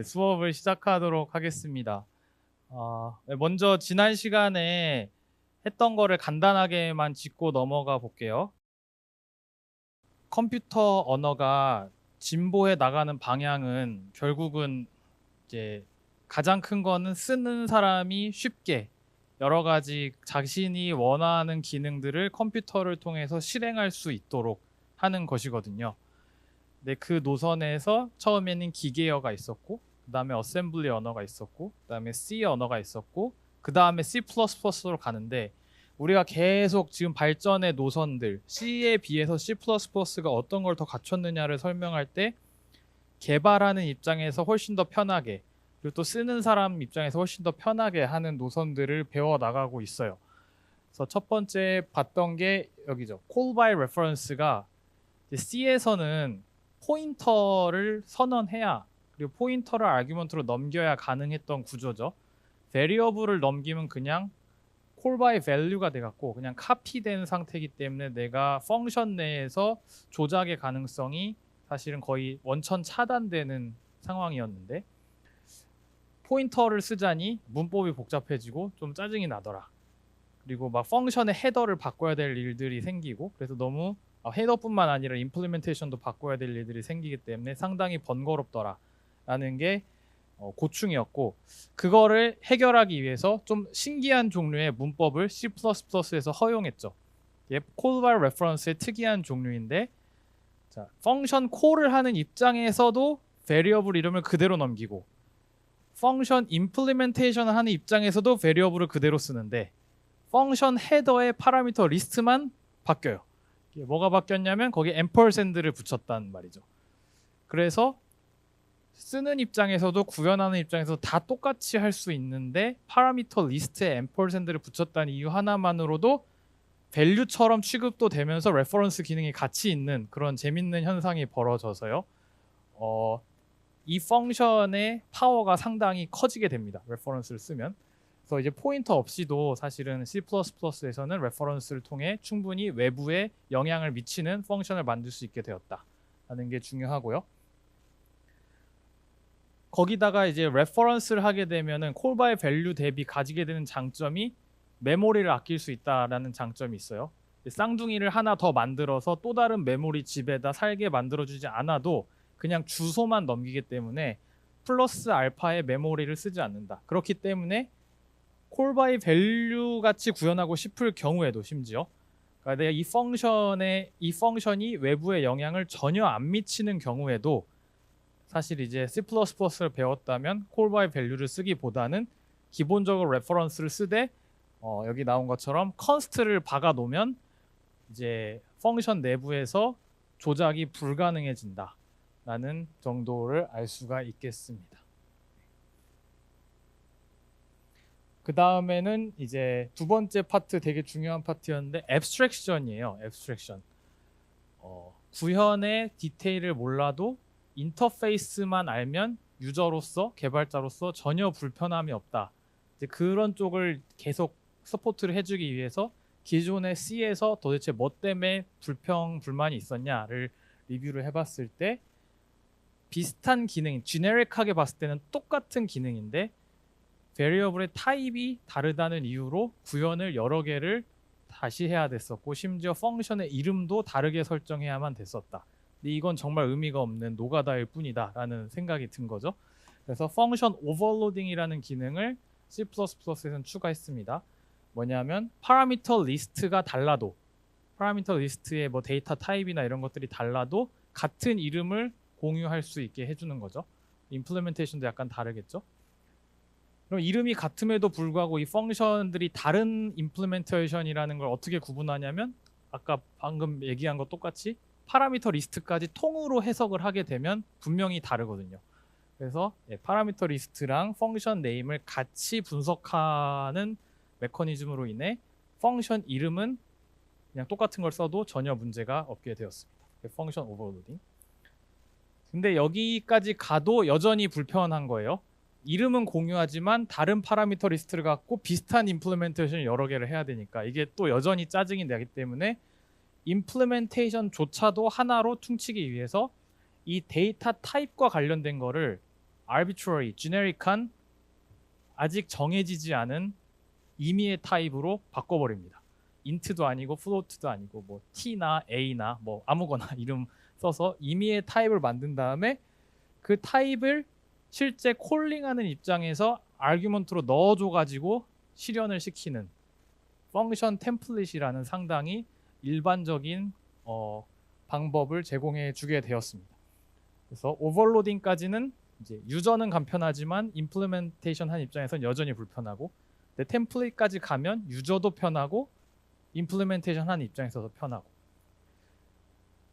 수업을 시작하도록 하겠습니다. 먼저 지난 시간에 했던 거를 간단하게만 짚고 넘어가 볼게요. 컴퓨터 언어가 진보해 나가는 방향은 결국은 이제 가장 큰 거는 쓰는 사람이 쉽게 여러 가지 자신이 원하는 기능들을 컴퓨터를 통해서 실행할 수 있도록 하는 것이거든요. 근데 그 노선에서 처음에는 기계어가 있었고, 그 다음에 어셈블리 언어가 있었고, 그 다음에 C 언어가 있었고, 그 다음에 C++로 가는데, 우리가 계속 지금 발전의 노선들, C에 비해서 C++가 어떤 걸 더 갖췄느냐를 설명할 때 개발하는 입장에서 훨씬 더 편하게, 그리고 또 쓰는 사람 입장에서 훨씬 더 편하게 하는 노선들을 배워 나가고 있어요. 그래서 첫 번째 봤던 게 여기죠. call by reference가 C에서는 포인터를 선언해야, 그리고 포인터를 아규먼트로 넘겨야 가능했던 구조죠. 베리어블을 넘기면 그냥 call by value가 돼갖고 그냥 카피된 상태이기 때문에 내가 펑션 내에서 조작의 가능성이 사실은 거의 원천 차단되는 상황이었는데, 포인터를 쓰자니 문법이 복잡해지고 좀 짜증이 나더라. 그리고 막 펑션의 헤더를 바꿔야 될 일들이 생기고, 그래서 너무 헤더뿐만 아니라 임플리멘테이션도 바꿔야 될 일들이 생기기 때문에 상당히 번거롭더라 라는 게 고충이었고, 그거를 해결하기 위해서 좀 신기한 종류의 문법을 C++에서 허용했죠. 이게 call by reference의 특이한 종류인데, 자, 펑션 콜을 하는 입장에서도 variable 이름을 그대로 넘기고, 펑션 임플리멘테이션을 하는 입장에서도 variable을 그대로 쓰는데, 펑션 헤더의 파라미터 리스트만 바뀌어요. 뭐가 바뀌었냐면 거기에 앰퍼센드를 붙였단 말이죠. 그래서 쓰는 입장에서도 구현하는 입장에서도 다 똑같이 할 수 있는데, 파라미터 리스트에 앰퍼센드를 붙였다는 이유 하나만으로도 밸류처럼 취급도 되면서 레퍼런스 기능이 같이 있는 그런 재밌는 현상이 벌어져서요. 이 펑션의 파워가 상당히 커지게 됩니다. 레퍼런스를 쓰면. 그래서 이제 포인터 없이도 사실은 C++에서는 레퍼런스를 통해 충분히 외부에 영향을 미치는 펑션을 만들 수 있게 되었다라는 게 중요하고요. 거기다가 이제 레퍼런스를 하게 되면은 call by value 대비 가지게 되는 장점이 메모리를 아낄 수 있다라는 장점이 있어요. 쌍둥이를 하나 더 만들어서 또 다른 메모리 집에다 살게 만들어주지 않아도 그냥 주소만 넘기기 때문에 플러스 알파의 메모리를 쓰지 않는다. 그렇기 때문에 call by value 같이 구현하고 싶을 경우에도 심지어, 그러니까 내가 이 펑션이 외부에 영향을 전혀 안 미치는 경우에도 사실 이제 C++를 배웠다면 call by value를 쓰기보다는 기본적으로 레퍼런스를 쓰되 여기 나온 것처럼 컨스트를 박아 놓으면 이제 펑션 내부에서 조작이 불가능해진다 라는 정도를 알 수가 있겠습니다. 그 다음에는 이제 두 번째 파트, 되게 중요한 파트였는데 앱스트랙션이에요. 앱스트랙션. 구현의 디테일을 몰라도 인터페이스만 알면 유저로서, 개발자로서 전혀 불편함이 없다. 이제 그런 쪽을 계속 서포트를 해주기 위해서 기존의 C에서 도대체 뭐 때문에 불만이 있었냐를 리뷰를 해봤을 때, 비슷한 기능, 지네릭하게 봤을 때는 똑같은 기능인데 베리어블의 타입이 다르다는 이유로 구현을 여러 개를 다시 해야 됐었고, 심지어 펑션의 이름도 다르게 설정해야만 됐었다. 근데 이건 정말 의미가 없는 노가다일 뿐이다 라는 생각이 든 거죠. 그래서 펑션 오버로딩이라는 기능을 C++에서는 추가했습니다. 뭐냐면 파라미터 리스트가 달라도, 파라미터 리스트의 뭐 데이터 타입이나 이런 것들이 달라도 같은 이름을 공유할 수 있게 해주는 거죠. 임플리멘테이션도 약간 다르겠죠. 그럼 이름이 같음에도 불구하고 이 펑션들이 다른 임플리멘테이션이라는 걸 어떻게 구분하냐면, 아까 방금 얘기한 거 똑같이 파라미터 리스트까지 통으로 해석을 하게 되면 분명히 다르거든요. 그래서 파라미터 리스트랑 펑션 네임을 같이 분석하는 메커니즘으로 인해 펑션 이름은 그냥 똑같은 걸 써도 전혀 문제가 없게 되었습니다. 펑션 오버로딩. 근데 여기까지 가도 여전히 불편한 거예요. 이름은 공유하지만 다른 파라미터 리스트를 갖고 비슷한 임플리멘테이션을 여러 개를 해야 되니까 이게 또 여전히 짜증이 나기 때문에 임플리멘테이션조차도 하나로 퉁치기 위해서 이 데이터 타입과 관련된 거를 arbitrary, generic한 아직 정해지지 않은 임의의 타입으로 바꿔버립니다. int도 아니고 float도 아니고 뭐 t나 a나 뭐 아무거나 이름 써서 임의의 타입을 만든 다음에 그 타입을 실제 콜링하는 입장에서 아규먼트로 넣어줘가지고 실현을 시키는 펑션 템플릿이라는 상당히 일반적인 방법을 제공해 주게 되었습니다. 그래서 오버로딩까지는 이제 유저는 간편하지만 임플리멘테이션 한 입장에서는 여전히 불편하고, 근데 템플릿까지 가면 유저도 편하고 임플리멘테이션 한 입장에서도 편하고,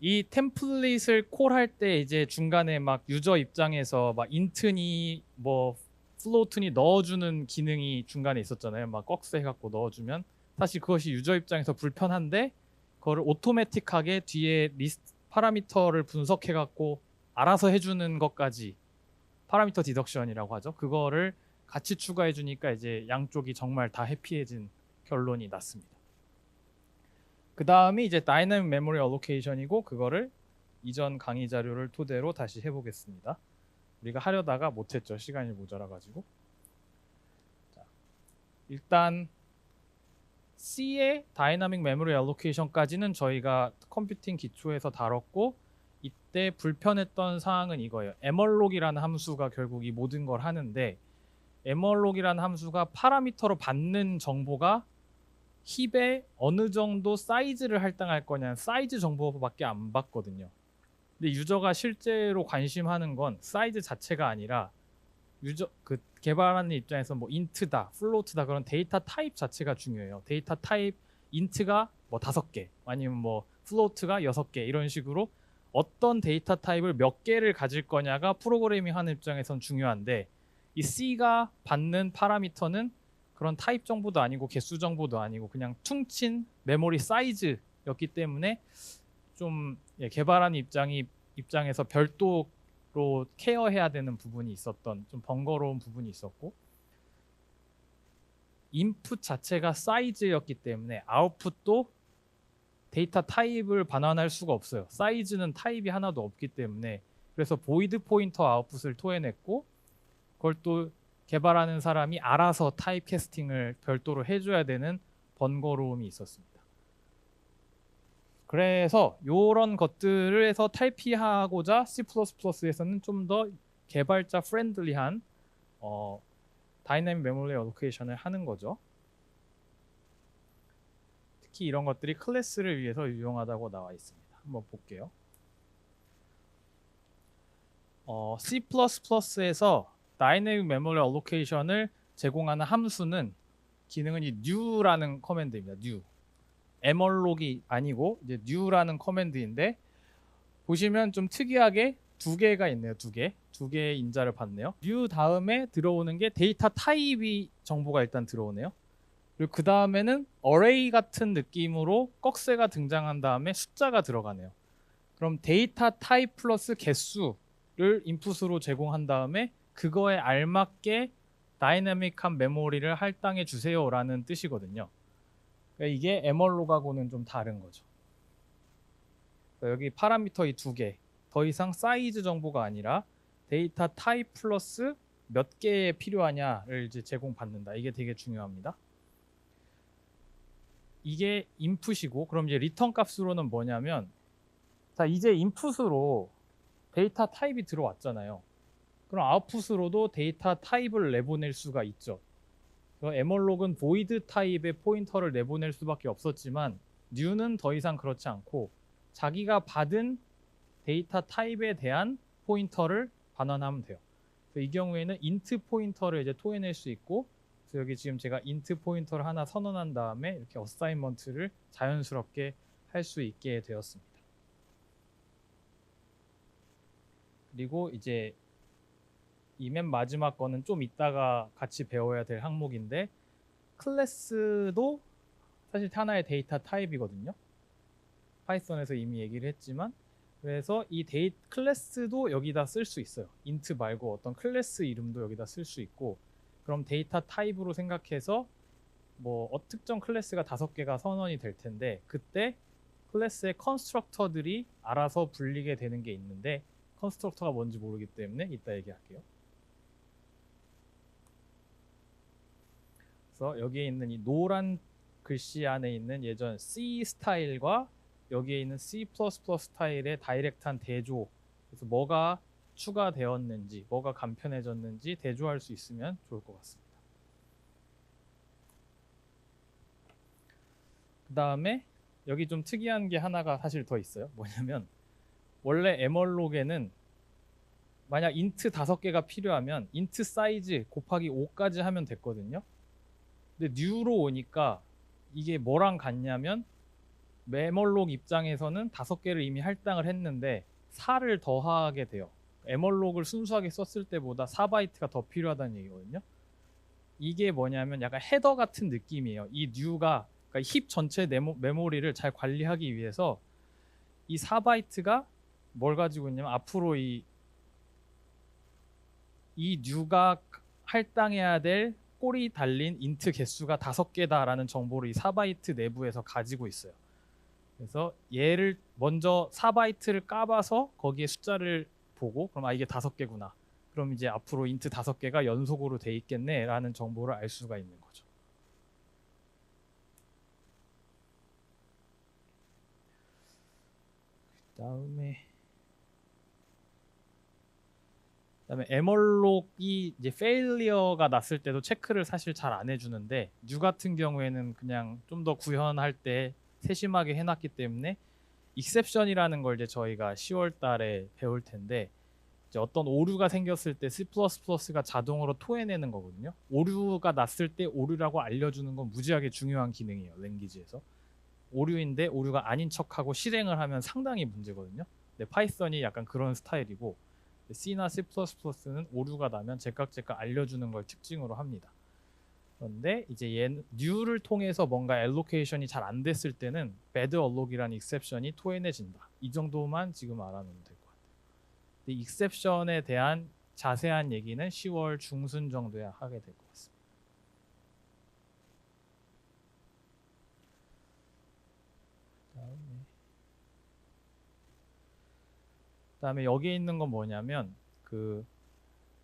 이 템플릿을 콜할 때 이제 중간에 막 유저 입장에서 막 인트니 뭐 플로트니 넣어주는 기능이 중간에 있었잖아요. 막 꺽쇠 해갖고 넣어주면 사실 그것이 유저 입장에서 불편한데, 그거를 오토매틱하게 뒤에 리스트 파라미터를 분석해갖고 알아서 해주는 것까지 파라미터 디덕션이라고 하죠. 그거를 같이 추가해 주니까 이제 양쪽이 정말 다 해피해진 결론이 났습니다. 그 다음이 이제 다이내믹 메모리 어로케이션이고, 그거를 이전 강의 자료를 토대로 다시 해보겠습니다. 우리가 하려다가 못했죠. 시간이 모자라가지고. 자, 일단 C의 다이내믹 메모리 알로케이션까지는 저희가 컴퓨팅 기초에서 다뤘고, 이때 불편했던 사항은 이거예요. 에멀록이라는 함수가 결국 이 모든 걸 하는데, 에멀록이라는 함수가 파라미터로 받는 정보가 힙에 어느 정도 사이즈를 할당할 거냐, 사이즈 정보밖에 안 받거든요. 근데 유저가 실제로 관심하는 건 사이즈 자체가 아니라 유저 그 개발하는 입장에서 뭐 인트다, 플로트다 그런 데이터 타입 자체가 중요해요. 데이터 타입 인트가 뭐 5개 아니면 뭐 플로트가 6개 이런 식으로 어떤 데이터 타입을 몇 개를 가질 거냐가 프로그래밍 하는 입장에선 중요한데, 이 C가 받는 파라미터는 그런 타입 정보도 아니고 개수 정보도 아니고 그냥 퉁친 메모리 사이즈였기 때문에 좀 개발하는 입장에서 별도로 케어해야 되는 부분이 있었던 좀 번거로운 부분이 있었고, 인풋 자체가 사이즈였기 때문에 아웃풋도 데이터 타입을 반환할 수가 없어요. 사이즈는 타입이 하나도 없기 때문에. 그래서 보이드 포인터 아웃풋을 토해냈고, 그걸 또 개발하는 사람이 알아서 타입 캐스팅을 별도로 해줘야 되는 번거로움이 있었습니다. 그래서 이런 것들을 해서 탈피하고자 C++에서는 좀 더 개발자 프렌들리한 다이내믹 메모리 어로케이션을 하는 거죠. 특히 이런 것들이 클래스를 위해서 유용하다고 나와 있습니다. 한번 볼게요. C++에서 다이내믹 메모리 어로케이션을 제공하는 함수는 기능은 이 new라는 커맨드입니다. new. 에멀록이 아니고 이제 new라는 커맨드인데, 보시면 좀 특이하게 두 개가 있네요. 두 개의 인자를 받네요. new 다음에 들어오는 게 데이터 타입이 정보가 일단 들어오네요. 그리고 그 다음에는 array 같은 느낌으로 꺽쇠가 등장한 다음에 숫자가 들어가네요. 그럼 데이터 타입 플러스 개수를 인풋으로 제공한 다음에 그거에 알맞게 다이내믹한 메모리를 할당해 주세요라는 뜻이거든요. 그러니까 이게 에멀록하고는 좀 다른 거죠. 그러니까 여기 파라미터 이 두 개, 더 이상 사이즈 정보가 아니라 데이터 타입 플러스 몇 개에 필요하냐를 이제 제공받는다. 이게 되게 중요합니다. 이게 인풋이고, 그럼 이제 리턴 값으로는 뭐냐면, 자 이제 인풋으로 데이터 타입이 들어왔잖아요. 그럼 아웃풋으로도 데이터 타입을 내보낼 수가 있죠. 에멀록은 void 타입의 포인터를 내보낼 수밖에 없었지만 new는 더 이상 그렇지 않고 자기가 받은 데이터 타입에 대한 포인터를 반환하면 돼요. 이 경우에는 int 포인터를 이제 토해낼 수 있고, 그래서 여기 지금 제가 int 포인터를 하나 선언한 다음에 이렇게 어사인먼트를 자연스럽게 할 수 있게 되었습니다. 그리고 이제 이 맨 마지막 거는 좀 이따가 같이 배워야 될 항목인데, 클래스도 사실 하나의 데이터 타입이거든요. 파이썬에서 이미 얘기를 했지만, 그래서 이 클래스도 여기다 쓸 수 있어요. int 말고 어떤 클래스 이름도 여기다 쓸 수 있고, 그럼 데이터 타입으로 생각해서 뭐 특정 클래스가 5개가 선언이 될 텐데, 그때 클래스의 컨스트럭터들이 알아서 불리게 되는 게 있는데, 컨스트럭터가 뭔지 모르기 때문에 이따 얘기할게요. 그래서 여기에 있는 이 노란 글씨 안에 있는 예전 C 스타일과 여기에 있는 C++ 스타일의 다이렉트한 대조, 그래서 뭐가 추가되었는지, 뭐가 간편해졌는지 대조할 수 있으면 좋을 것 같습니다. 그 다음에 여기 좀 특이한 게 하나가 사실 더 있어요. 뭐냐면 원래 에멀록에는 만약 인트 5개가 필요하면 인트 사이즈 곱하기 5까지 하면 됐거든요. 근데 뉴로 오니까 이게 뭐랑 같냐면 에멀록 입장에서는 5개를 이미 할당을 했는데 4를 더하게 돼요. 에멀록을 순수하게 썼을 때보다 4바이트가 더 필요하다는 얘기거든요. 이게 뭐냐면 약간 헤더 같은 느낌이에요. 이 뉴가 그러니까 힙 전체 메모리를 잘 관리하기 위해서 이 4바이트가 뭘 가지고 있냐면 앞으로 이 뉴가 할당해야 될 꼬리 달린 인트 개수가 5개다라는 정보를 이 4바이트 내부에서 가지고 있어요. 그래서 얘를 먼저 4바이트를 까봐서 거기에 숫자를 보고 그럼 이게 5개구나. 그럼 이제 앞으로 인트 5개가 연속으로 돼 있겠네라는 정보를 알 수가 있는 거죠. 그다음에 에멀록이 이제 페일리어가 났을 때도 체크를 사실 잘 안 해주는데 뉴 같은 경우에는 그냥 좀 더 구현할 때 세심하게 해놨기 때문에 익셉션이라는 걸 이제 저희가 10월 달에 배울 텐데 이제 어떤 오류가 생겼을 때 C++가 자동으로 토해내는 거거든요. 오류가 났을 때 오류라고 알려주는 건 무지하게 중요한 기능이에요. 랭귀지에서. 오류인데 오류가 아닌 척하고 실행을 하면 상당히 문제거든요. 근데 파이썬이 약간 그런 스타일이고 C나 C++는 오류가 나면 제깍제깍 알려주는 걸 특징으로 합니다. 그런데 이제 new를 통해서 뭔가 알로케이션이 잘 안 됐을 때는 bad alloc이라는 exception이 토해내진다. 이 정도만 지금 알아놓으면 될 것 같아요. 근데 exception에 대한 자세한 얘기는 10월 중순 정도에 하게 될 것 같습니다. 그다음에 여기 있는 건 뭐냐면 그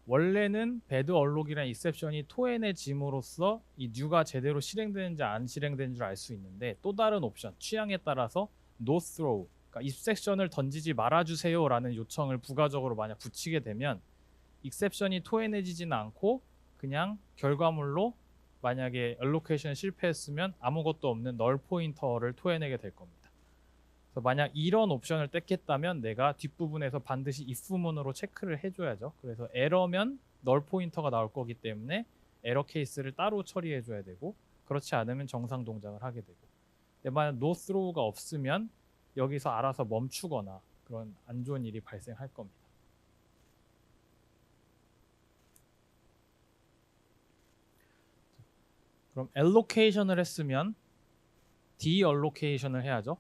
원래는 배드 얼록이라는 익셉션이 토해내짐으로써 이 뉴가 제대로 실행되는지 안 실행되는 줄 알 수 있는데 또 다른 옵션 취향에 따라서 no throw 그러니까 익셉션을 던지지 말아주세요라는 요청을 부가적으로 만약 붙이게 되면 익셉션이 토해내지지는 않고 그냥 결과물로 만약에 알로케이션 실패했으면 아무것도 없는 널 포인터를 토해내게 될 겁니다. 그래서 만약 이런 옵션을 뗐겠다면 내가 뒷부분에서 반드시 if문으로 체크를 해줘야죠. 그래서 에러면 널 포인터가 나올 거기 때문에 에러 케이스를 따로 처리해줘야 되고 그렇지 않으면 정상 동작을 하게 되고 근데 만약 no throw가 없으면 여기서 알아서 멈추거나 그런 안 좋은 일이 발생할 겁니다. 그럼 allocation을 했으면 deallocation을 해야죠.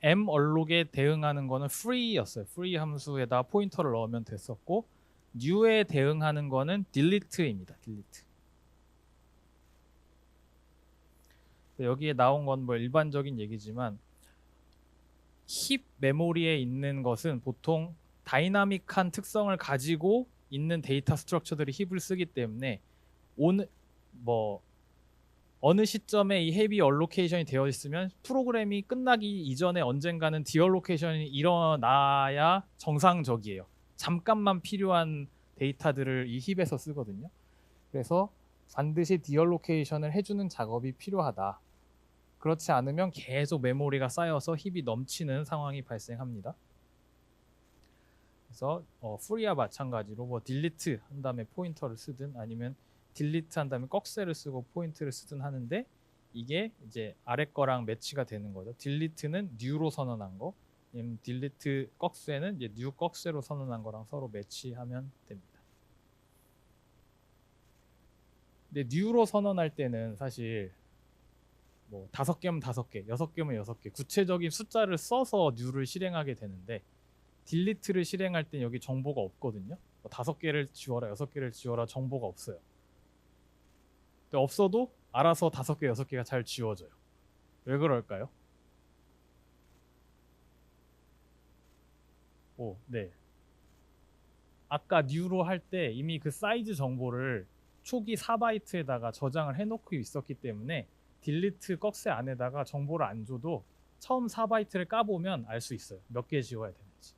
m-alloc에 대응하는 거는 free였어요. free 함수에다 포인터를 넣으면 됐었고 new에 대응하는 거는 delete입니다. delete. 여기에 나온 건 뭐 일반적인 얘기지만 힙 메모리에 있는 것은 보통 다이나믹한 특성을 가지고 있는 데이터 스트럭처들이 힙을 쓰기 때문에 어느 시점에 이 헤비 얼로케이션이 되어 있으면 프로그램이 끝나기 이전에 언젠가는 디얼로케이션이 일어나야 정상적이에요. 잠깐만 필요한 데이터들을 이 힙에서 쓰거든요. 그래서 반드시 디얼로케이션을 해주는 작업이 필요하다. 그렇지 않으면 계속 메모리가 쌓여서 힙이 넘치는 상황이 발생합니다. 그래서 프리와 마찬가지로 뭐 딜리트 한 다음에 포인터를 쓰든 아니면 딜리트 한 다음에 꺽쇠를 쓰고 포인트를 쓰든 하는데 이게 이제 아래 거랑 매치가 되는 거죠. 딜리트는 뉴로 선언한 거, 딜리트 꺽쇠는 이제 뉴 꺽쇠로 선언한 거랑 서로 매치하면 됩니다. 근데 뉴로 선언할 때는 사실 뭐 5개면 5개, 6개면 6개 구체적인 숫자를 써서 뉴를 실행하게 되는데 딜리트를 실행할 때 여기 정보가 없거든요. 뭐 5개를 지워라, 6개를 지워라 정보가 없어요. 근데 없어도 알아서 5개, 6개가 잘 지워져요. 왜 그럴까요? 네. 아까 뉴로 할 때 이미 그 사이즈 정보를 초기 4바이트에다가 저장을 해놓고 있었기 때문에 딜리트 꺽쇠 안에다가 정보를 안 줘도 처음 4바이트를 까보면 알 수 있어요. 몇 개 지워야 되는지.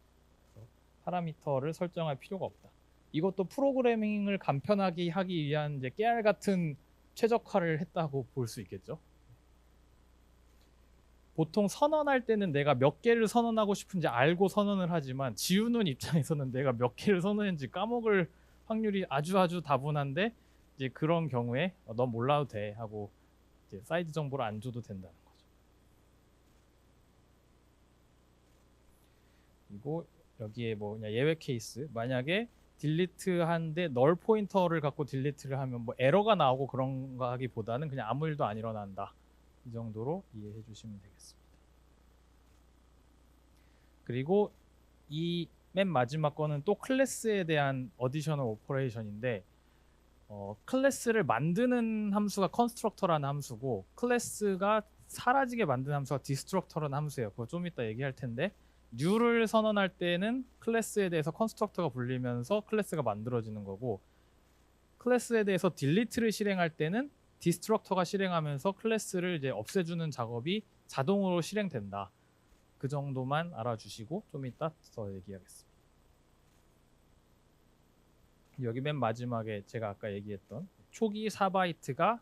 파라미터를 설정할 필요가 없다. 이것도 프로그래밍을 간편하게 하기 위한 이제 깨알 같은 최적화를 했다고 볼 수 있겠죠. 보통 선언할 때는 내가 몇 개를 선언하고 싶은지 알고 선언을 하지만 지우는 입장에서는 내가 몇 개를 선언했는지 까먹을 확률이 아주 다분한데 이제 그런 경우에 넌 몰라도 돼 하고 이제 사이즈 정보를 안 줘도 된다는 거죠. 그리고 여기에 뭐 그냥 예외 케이스, 만약에 딜리트 하는데 널 포인터를 갖고 딜리트를 하면 뭐 에러가 나오고 그런 거 하기보다는 그냥 아무 일도 안 일어난다. 이 정도로 이해해 주시면 되겠습니다. 그리고 이 맨 마지막 거는 또 클래스에 대한 어디셔널 오퍼레이션인데 클래스를 만드는 함수가 컨스트럭터라는 함수고 클래스가 사라지게 만드는 함수가 디스트럭터라는 함수예요. 그거 좀 이따 얘기할 텐데 new를 선언할 때는 클래스에 대해서 컨스트럭터가 불리면서 클래스가 만들어지는 거고 클래스에 대해서 delete를 실행할 때는 디스트럭터가 실행하면서 클래스를 이제 없애주는 작업이 자동으로 실행된다. 그 정도만 알아주시고 좀 이따 더 얘기하겠습니다. 여기 맨 마지막에 제가 아까 얘기했던 초기 4바이트가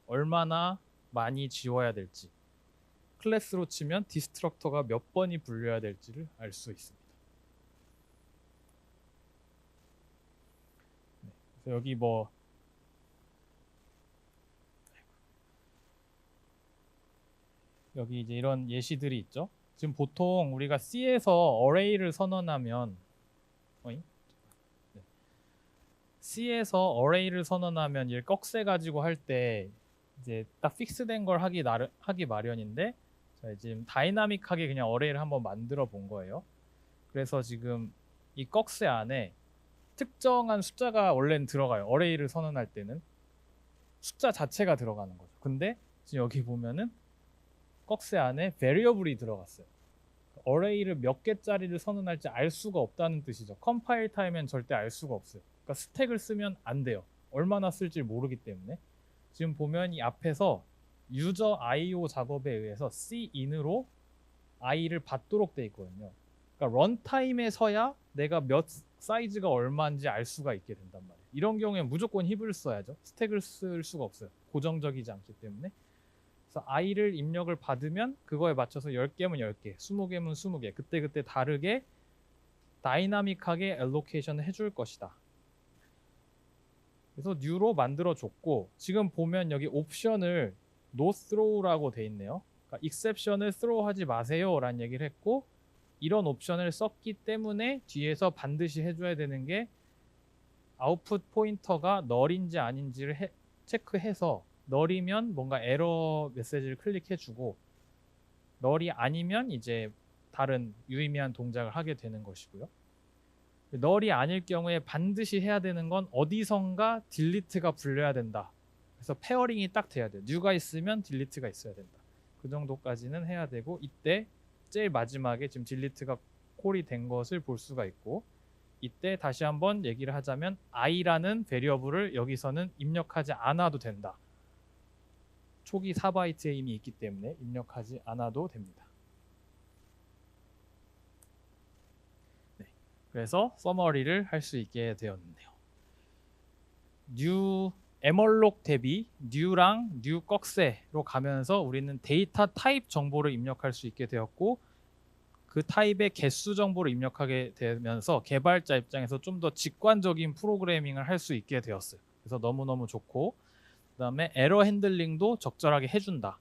얼마나 많이 지워야 될지 클래스로 치면 디스트럭터가 몇 번이 불려야 될지를 알 수 있습니다. 그래서 여기 뭐 여기 이제 이런 예시들이 있죠. 지금 보통 우리가 C에서 array를 선언하면 C에서 array를 선언하면 이 꺽쇠 가지고 할 때 이제 딱 픽스된 걸 하기 마련인데 자, 지금 다이나믹하게 그냥 array를 한번 만들어 본 거예요. 그래서 지금 이 꺽쇠 안에 특정한 숫자가 원래는 들어가요. array를 선언할 때는 숫자 자체가 들어가는 거죠. 근데 지금 여기 보면은 꺽쇠 안에 variable이 들어갔어요. array를 몇 개짜리를 선언할지 알 수가 없다는 뜻이죠. 컴파일 타임엔 절대 알 수가 없어요. 그러니까 스택을 쓰면 안 돼요. 얼마나 쓸지 모르기 때문에. 지금 보면 이 앞에서 유저 IO 작업에 의해서 Cin으로 I를 받도록 돼 있거든요. 그러니까 런타임에서야 내가 몇 사이즈가 얼마인지 알 수가 있게 된단 말이에요. 이런 경우에 무조건 힙을 써야죠. 스택을 쓸 수가 없어요. 고정적이지 않기 때문에. 그래서 I를 입력을 받으면 그거에 맞춰서 10개면 10개, 20개면 20개, 그때그때 다르게 다이나믹하게 알로케이션을 해줄 것이다. 그래서 new로 만들어줬고 지금 보면 여기 옵션을 no throw라고 돼 있네요. 그러니까 exception을 throw 하지 마세요 라는 얘기를 했고 이런 옵션을 썼기 때문에 뒤에서 반드시 해줘야 되는 게 아웃풋 포인터가 null인지 아닌지를 체크해서 null이면 뭔가 에러 메시지를 클릭해주고 null이 아니면 이제 다른 유의미한 동작을 하게 되는 것이고요. null이 아닐 경우에 반드시 해야 되는 건 어디선가 delete가 불려야 된다. 그래서 페어링이 딱 돼야 돼요. new가 있으면 delete가 있어야 된다. 그 정도까지는 해야 되고 이때 제일 마지막에 지금 delete가 콜이 된 것을 볼 수가 있고 이때 다시 한번 얘기를 하자면 i라는 베리어블을 여기서는 입력하지 않아도 된다. 초기 4바이트에 이미 있기 때문에 입력하지 않아도 됩니다. 네, 그래서 서머리를 할 수 있게 되었네요. new 에멀록 대비 new랑 new 꺽쇠로 가면서 우리는 데이터 타입 정보를 입력할 수 있게 되었고 그 타입의 개수 정보를 입력하게 되면서 개발자 입장에서 좀 더 직관적인 프로그래밍을 할 수 있게 되었어요. 그래서 너무너무 좋고 그 다음에 에러 핸들링도 적절하게 해준다.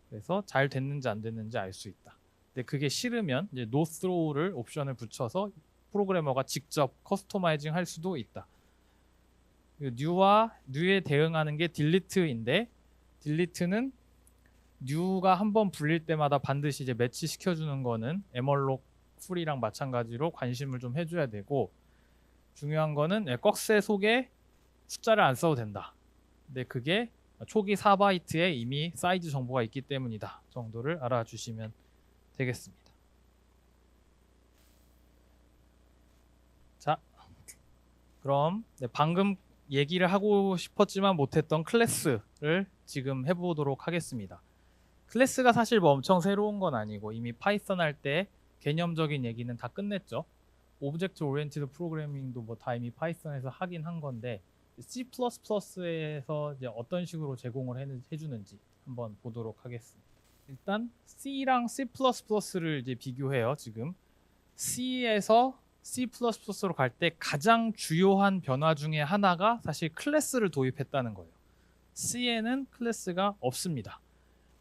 그래서 잘 됐는지 안 됐는지 알 수 있다. 근데 그게 싫으면 이제 no throw를 옵션을 붙여서 프로그래머가 직접 커스터마이징 할 수도 있다. new와 new에 대응하는 게 delete인데 delete는 new가 한번 불릴 때마다 반드시 이제 매치 시켜주는 거는 에멀록 풀이랑 마찬가지로 관심을 좀 해줘야 되고 중요한 거는 꺽쇠 속에 숫자를 안 써도 된다. 근데 그게 초기 4바이트에 이미 사이즈 정보가 있기 때문이다 정도를 알아주시면 되겠습니다. 자, 그럼 방금 얘기를 하고 싶었지만 못했던 클래스를 지금 해보도록 하겠습니다. 클래스가 사실 뭐 엄청 새로운 건 아니고 이미 파이썬 할 때 개념적인 얘기는 다 끝냈죠. 오브젝트 오리엔티드 프로그래밍도 뭐 다 이미 파이썬에서 하긴 한 건데 C++에서 이제 어떤 식으로 제공을 해주는지 한번 보도록 하겠습니다. 일단 C랑 C++를 이제 비교해요. 지금 C에서 C++로 갈 때 가장 주요한 변화 중에 하나가 사실 클래스를 도입했다는 거예요. C에는 클래스가 없습니다.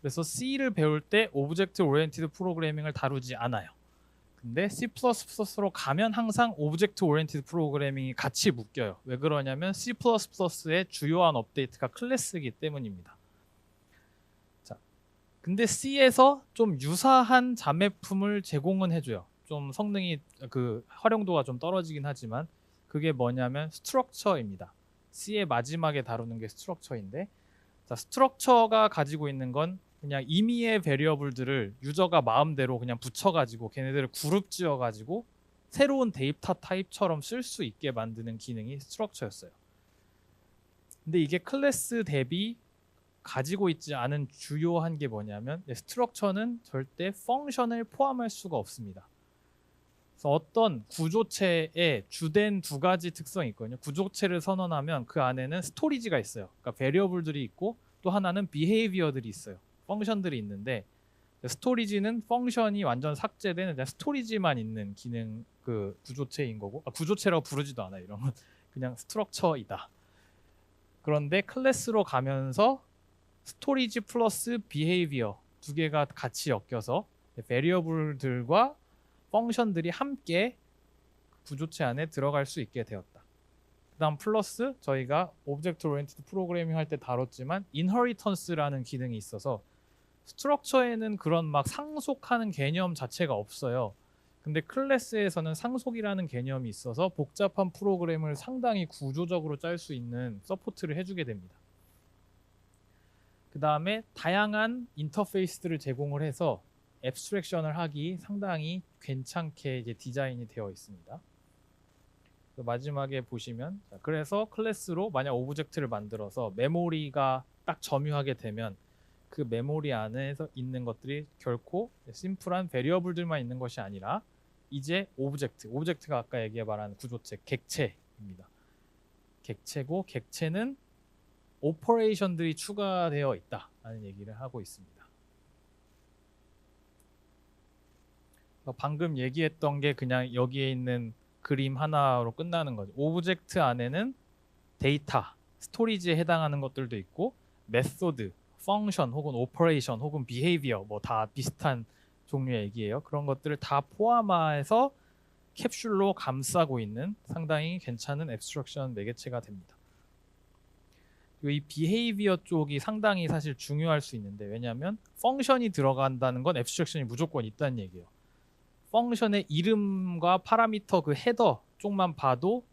그래서 C를 배울 때 오브젝트 오리엔티드 프로그래밍을 다루지 않아요. 근데 C++로 가면 항상 오브젝트 오리엔티드 프로그래밍이 같이 묶여요. 왜 그러냐면 C++의 주요한 업데이트가 클래스이기 때문입니다. 자, 근데 C에서 좀 유사한 자매품을 제공은 해줘요. 좀 성능이 활용도가 좀 떨어지긴 하지만 그게 뭐냐면 스트럭처입니다. C의 마지막에 다루는 게 스트럭처인데, 자, 스트럭처가 가지고 있는 건 그냥 임의의 베리어블들을 유저가 마음대로 그냥 붙여가지고 걔네들을 그룹 지어가지고 새로운 데이터 타입처럼 쓸 수 있게 만드는 기능이 스트럭처였어요. 근데 이게 클래스 대비 가지고 있지 않은 주요한 게 뭐냐면 스트럭처는 절대 펑션을 포함할 수가 없습니다. 그래서 어떤 구조체에 주된 두 가지 특성이 있거든요. 구조체를 선언하면 그 안에는 스토리지가 있어요. 그러니까 베리어블들이 있고 또 하나는 비헤이비어들이 있어요. 펑션들이 있는데 스토리지는 펑션이 완전 삭제된 그냥 스토리지만 있는 기능 구조체인 거고, 구조체라고 부르지도 않아요. 이런 건 그냥 스트럭처이다. 그런데 클래스로 가면서 스토리지 플러스 비헤이비어 두 개가 같이 엮여서 베리어블들과 펑션들이 함께 구조체 안에 들어갈 수 있게 되었다. 그다음 플러스 저희가 오브젝트 오리엔티드 프로그래밍 할 때 다뤘지만 인헤리턴스라는 기능이 있어서 스트럭처에는 그런 막 상속하는 개념 자체가 없어요. 근데 클래스에서는 상속이라는 개념이 있어서 복잡한 프로그램을 상당히 구조적으로 짤 수 있는 서포트를 해주게 됩니다. 그 다음에 다양한 인터페이스들을 제공을 해서 앱스트랙션을 하기 상당히 괜찮게 이제 디자인이 되어 있습니다. 마지막에 보시면, 그래서 클래스로 만약 오브젝트를 만들어서 메모리가 딱 점유하게 되면 그 메모리 안에서 있는 것들이 결코 심플한 베리어블들만 있는 것이 아니라 이제 오브젝트가 아까 말한 구조체, 객체입니다. 객체고 객체는 오퍼레이션들이 추가되어 있다라는 얘기를 하고 있습니다. 방금 얘기했던 게 그냥 여기에 있는 그림 하나로 끝나는 거죠. 오브젝트 안에는 데이터, 스토리지에 해당하는 것들도 있고 메소드, 펑션 혹은 오퍼레이션 혹은 비헤이비어 뭐 다 비슷한 종류의 얘기예요. 그런 것들을 다 포함해서 캡슐로 감싸고 있는 상당히 괜찮은 앱스트럭션 매개체가 됩니다. 이 비헤이비어 쪽이 상당히 사실 중요할 수 있는데, 왜냐하면 펑션이 들어간다는 건 앱스트랙션이 무조건 있다는 얘기예요. 펑션의 이름과 파라미터 그 헤더 쪽만 봐도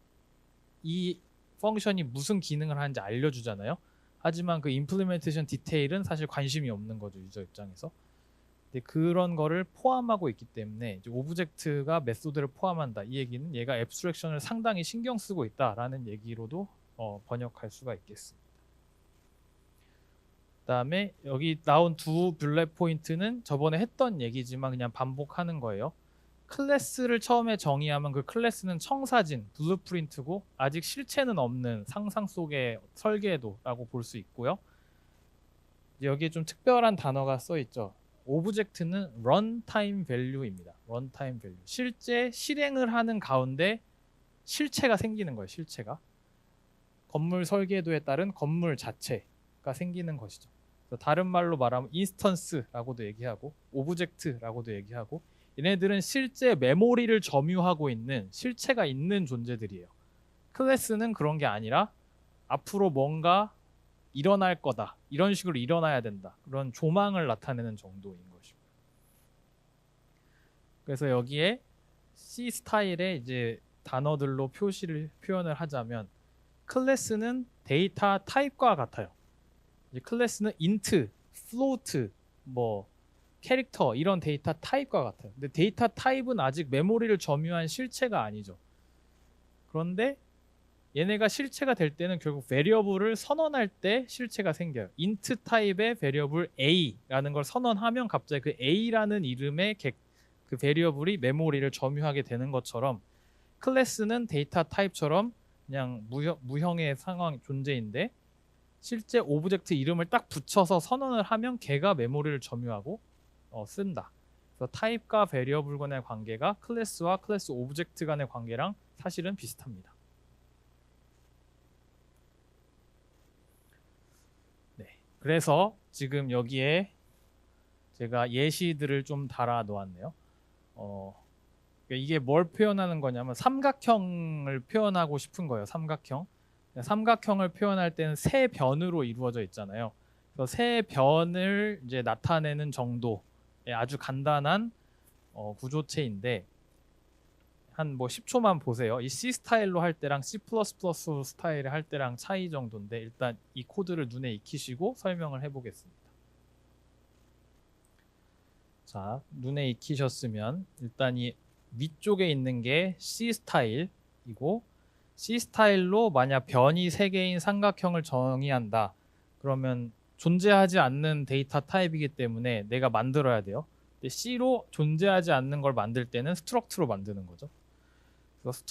이 펑션이 무슨 기능을 하는지 알려주잖아요. 하지만 그 임플리멘테이션 디테일은 사실 관심이 없는 거죠, 유저 입장에서. 근데 그런 거를 포함하고 있기 때문에 이제 오브젝트가 메소드를 포함한다, 이 얘기는 얘가 앱스트랙션을 상당히 신경 쓰고 있다라는 얘기로도 번역할 수가 있겠습니다. 그다음에 여기 나온 두 블랙 포인트는 저번에 했던 얘기지만 그냥 반복하는 거예요. 클래스를 처음에 정의하면 그 클래스는 청사진, 블루프린트고 아직 실체는 없는 상상 속의 설계도라고 볼 수 있고요. 여기에 좀 특별한 단어가 써 있죠. 오브젝트는 런타임 밸류입니다. 런타임 밸류. 실제 실행을 하는 가운데 실체가 생기는 거예요. 실체가. 건물 설계도에 따른 건물 자체가 생기는 것이죠. 다른 말로 말하면 인스턴스라고도 얘기하고 오브젝트라고도 얘기하고, 얘네들은 실제 메모리를 점유하고 있는 실체가 있는 존재들이에요. 클래스는 그런 게 아니라 앞으로 뭔가 일어날 거다, 이런 식으로 일어나야 된다, 그런 조망을 나타내는 정도인 것이고. 그래서 여기에 C 스타일의 이제 단어들로 표현을 하자면 클래스는 데이터 타입과 같아요. 이제 클래스는 int, float, 뭐 캐릭터 이런 데이터 타입과 같아요. 근데 데이터 타입은 아직 메모리를 점유한 실체가 아니죠. 그런데 얘네가 실체가 될 때는 결국 베리어블을 선언할 때 실체가 생겨요. int 타입의 베리어블 a라는 걸 선언하면 갑자기 그 a라는 이름의 그 베리어블이 메모리를 점유하게 되는 것처럼 클래스는 데이터 타입처럼 그냥 무형의 상황 존재인데 실제 오브젝트 이름을 딱 붙여서 선언을 하면 걔가 메모리를 점유하고 쓴다. 그래서 타입과 베리어블 간의 관계가 클래스와 클래스 오브젝트 간의 관계랑 사실은 비슷합니다. 네, 그래서 지금 여기에 제가 예시들을 좀 달아 놓았네요. 이게 뭘 표현하는 거냐면 삼각형을 표현하고 싶은 거예요. 삼각형. 삼각형을 표현할 때는 세 변으로 이루어져 있잖아요. 그래서 세 변을 이제 나타내는 정도의 아주 간단한 구조체인데 한 뭐 10초만 보세요. 이 C 스타일로 할 때랑 C++ 스타일을 할 때랑 차이 정도인데 일단 이 코드를 눈에 익히시고 설명을 해보겠습니다. 자, 눈에 익히셨으면 일단 이 위쪽에 있는 게 C 스타일이고 C 스타일로 만약 변이 3개인 삼각형을 정의한다. 그러면 존재하지 않는 데이터 타입이기 때문에 내가 만들어야 돼요. 근데 C로 존재하지 않는 걸 만들 때는 스트럭트로 만드는 거죠. 그래서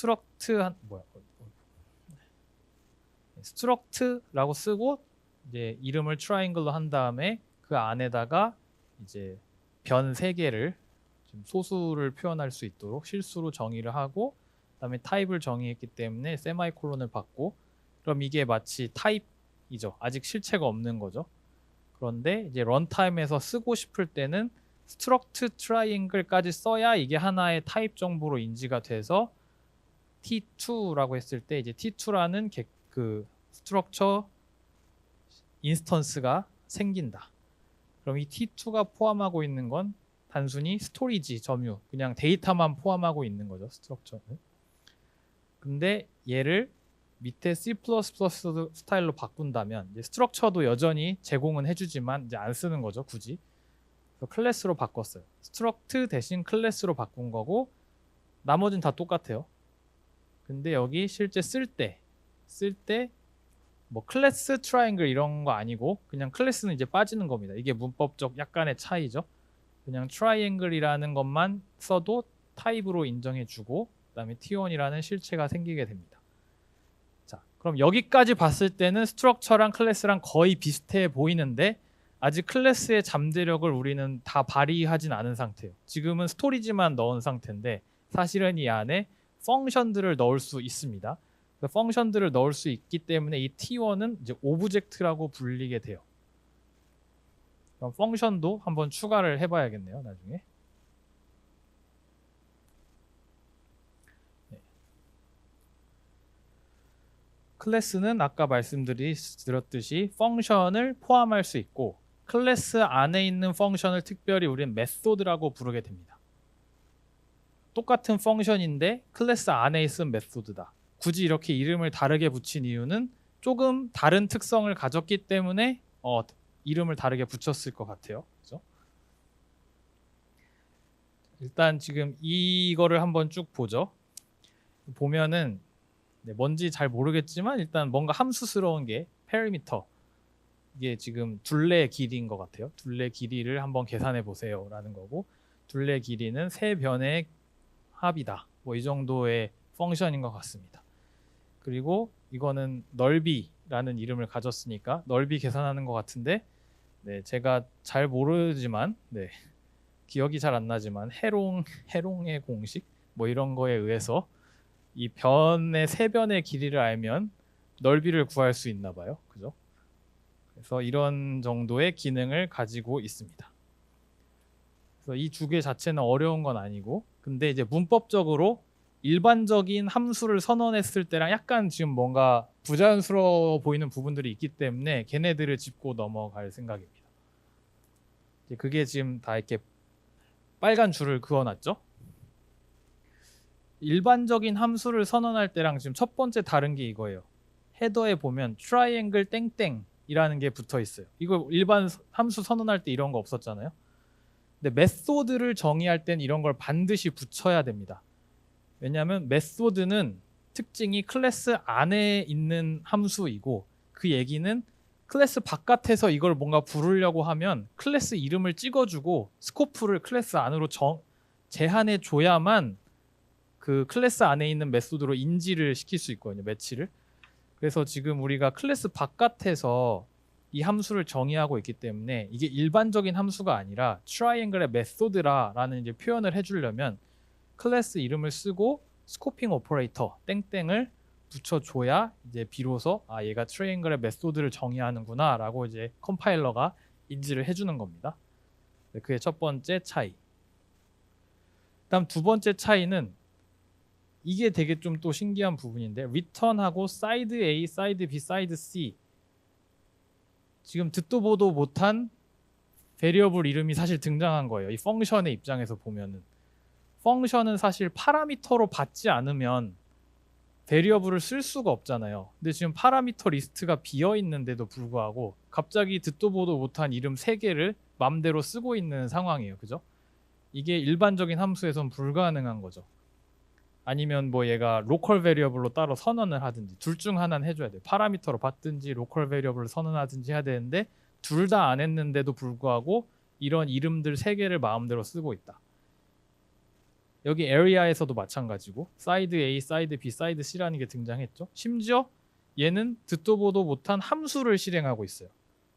스트럭트라고 쓰고 이제 이름을 트라이앵글로 한 다음에 그 안에다가 이제 변 3개를 소수를 표현할 수 있도록 실수로 정의를 하고 그다음에 타입을 정의했기 때문에 세마이콜론을 받고 그럼 이게 마치 타입이죠. 아직 실체가 없는 거죠. 그런데 이제 런타임에서 쓰고 싶을 때는 스트럭트 트라이앵글까지 써야 이게 하나의 타입 정보로 인지가 돼서 T2라고 했을 때 이제 T2라는 그 스트럭처 인스턴스가 생긴다. 그럼 이 T2가 포함하고 있는 건 단순히 스토리지 점유, 그냥 데이터만 포함하고 있는 거죠. 스트럭처는. 근데 얘를 밑에 C++ 스타일로 바꾼다면 이제 스트럭처도 여전히 제공은 해주지만 이제 안 쓰는 거죠. 굳이. 그래서 클래스로 바꿨어요. 스트럭트 대신 클래스로 바꾼 거고 나머지는 다 똑같아요. 근데 여기 실제 쓸 때 뭐 클래스 트라이앵글 이런 거 아니고 그냥 클래스는 이제 빠지는 겁니다. 이게 문법적 약간의 차이죠. 그냥 트라이앵글이라는 것만 써도 타입으로 인정해주고 그다음에 T1이라는 실체가 생기게 됩니다. 자, 그럼 여기까지 봤을 때는 스트럭처랑 클래스랑 거의 비슷해 보이는데 아직 클래스의 잠재력을 우리는 다 발휘하진 않은 상태예요. 지금은 스토리지만 넣은 상태인데 사실은 이 안에 펑션들을 넣을 수 있습니다. 펑션들을 넣을 수 있기 때문에 이 T1은 이제 오브젝트라고 불리게 돼요. 그럼 펑션도 한번 추가를 해봐야겠네요. 나중에. 네. 클래스는 아까 말씀드렸듯이 펑션을 포함할 수 있고 클래스 안에 있는 펑션을 특별히 우리는 메소드라고 부르게 됩니다. 똑같은 펑션인데 클래스 안에 있은 메소드다. 굳이 이렇게 이름을 다르게 붙인 이유는 조금 다른 특성을 가졌기 때문에 이름을 다르게 붙였을 것 같아요. 그죠? 일단 지금 이거를 한번 쭉 보죠. 보면은 뭔지 잘 모르겠지만 일단 뭔가 함수스러운 게 페리미터, 이게 지금 둘레 길이인 것 같아요. 둘레 길이를 한번 계산해 보세요 라는 거고 둘레 길이는 세 변의 합이다. 뭐 이 정도의 펑션인 것 같습니다. 그리고 이거는 넓이라는 이름을 가졌으니까 넓이 계산하는 것 같은데 네, 제가 잘 모르지만 기억이 잘 안 나지만 해롱의 공식 뭐 이런 거에 의해서 이 변의 세 변의 길이를 알면 넓이를 구할 수 있나 봐요. 그죠? 그래서 이런 정도의 기능을 가지고 있습니다. 그래서 이 두 개 자체는 어려운 건 아니고 근데 이제 문법적으로 일반적인 함수를 선언했을 때랑 약간 지금 뭔가 부자연스러워 보이는 부분들이 있기 때문에 걔네들을 짚고 넘어갈 생각입니다. 그게 지금 다 이렇게 빨간 줄을 그어놨죠. 일반적인 함수를 선언할 때랑 지금 첫 번째 다른 게 이거예요. 헤더에 보면 트라이앵글 땡땡이라는 게 붙어 있어요. 이거 일반 함수 선언할 때 이런 거 없었잖아요. 근데 메소드를 정의할 땐 이런 걸 반드시 붙여야 됩니다. 왜냐하면 메소드는 특징이 클래스 안에 있는 함수이고, 그 얘기는 클래스 바깥에서 이걸 뭔가 부르려고 하면 클래스 이름을 찍어주고 스코프를 클래스 안으로 제한해 줘야만 그 클래스 안에 있는 메소드로 인지를 시킬 수 있거든요. 매치를. 그래서 지금 우리가 클래스 바깥에서 이 함수를 정의하고 있기 때문에 이게 일반적인 함수가 아니라 트라이앵글의 메소드라라는 이제 표현을 해주려면 클래스 이름을 쓰고 스코핑 오퍼레이터 땡땡을 붙여줘야 이제 비로소 얘가 트라이앵글의 메소드를 정의하는구나라고 이제 컴파일러가 인지를 해주는 겁니다. 네, 그게 첫 번째 차이. 그다음 두 번째 차이는 이게 되게 좀 또 신기한 부분인데, return하고 사이드 A, 사이드 B, 사이드 C, 지금 듣도 보도 못한 베리어블 이름이 사실 등장한 거예요. 이 펑션의 입장에서 보면은 펑션은 사실 파라미터로 받지 않으면 베리어블을 쓸 수가 없잖아요. 근데 지금 파라미터 리스트가 비어 있는데도 불구하고 갑자기 듣도 보도 못한 이름 3개를 맘대로 쓰고 있는 상황이에요. 그죠? 이게 일반적인 함수에선 불가능한 거죠. 아니면 뭐 얘가 로컬 베리어블로 따로 선언을 하든지 둘 중 하나는 해줘야 돼요. 파라미터로 받든지 로컬 베리어블을 선언하든지 해야 되는데 둘 다 안 했는데도 불구하고 이런 이름들 3개를 마음대로 쓰고 있다. 여기 area에서도 마찬가지고 사이드 A, 사이드 B, 사이드 C라는 게 등장했죠. 심지어 얘는 듣도 보도 못한 함수를 실행하고 있어요.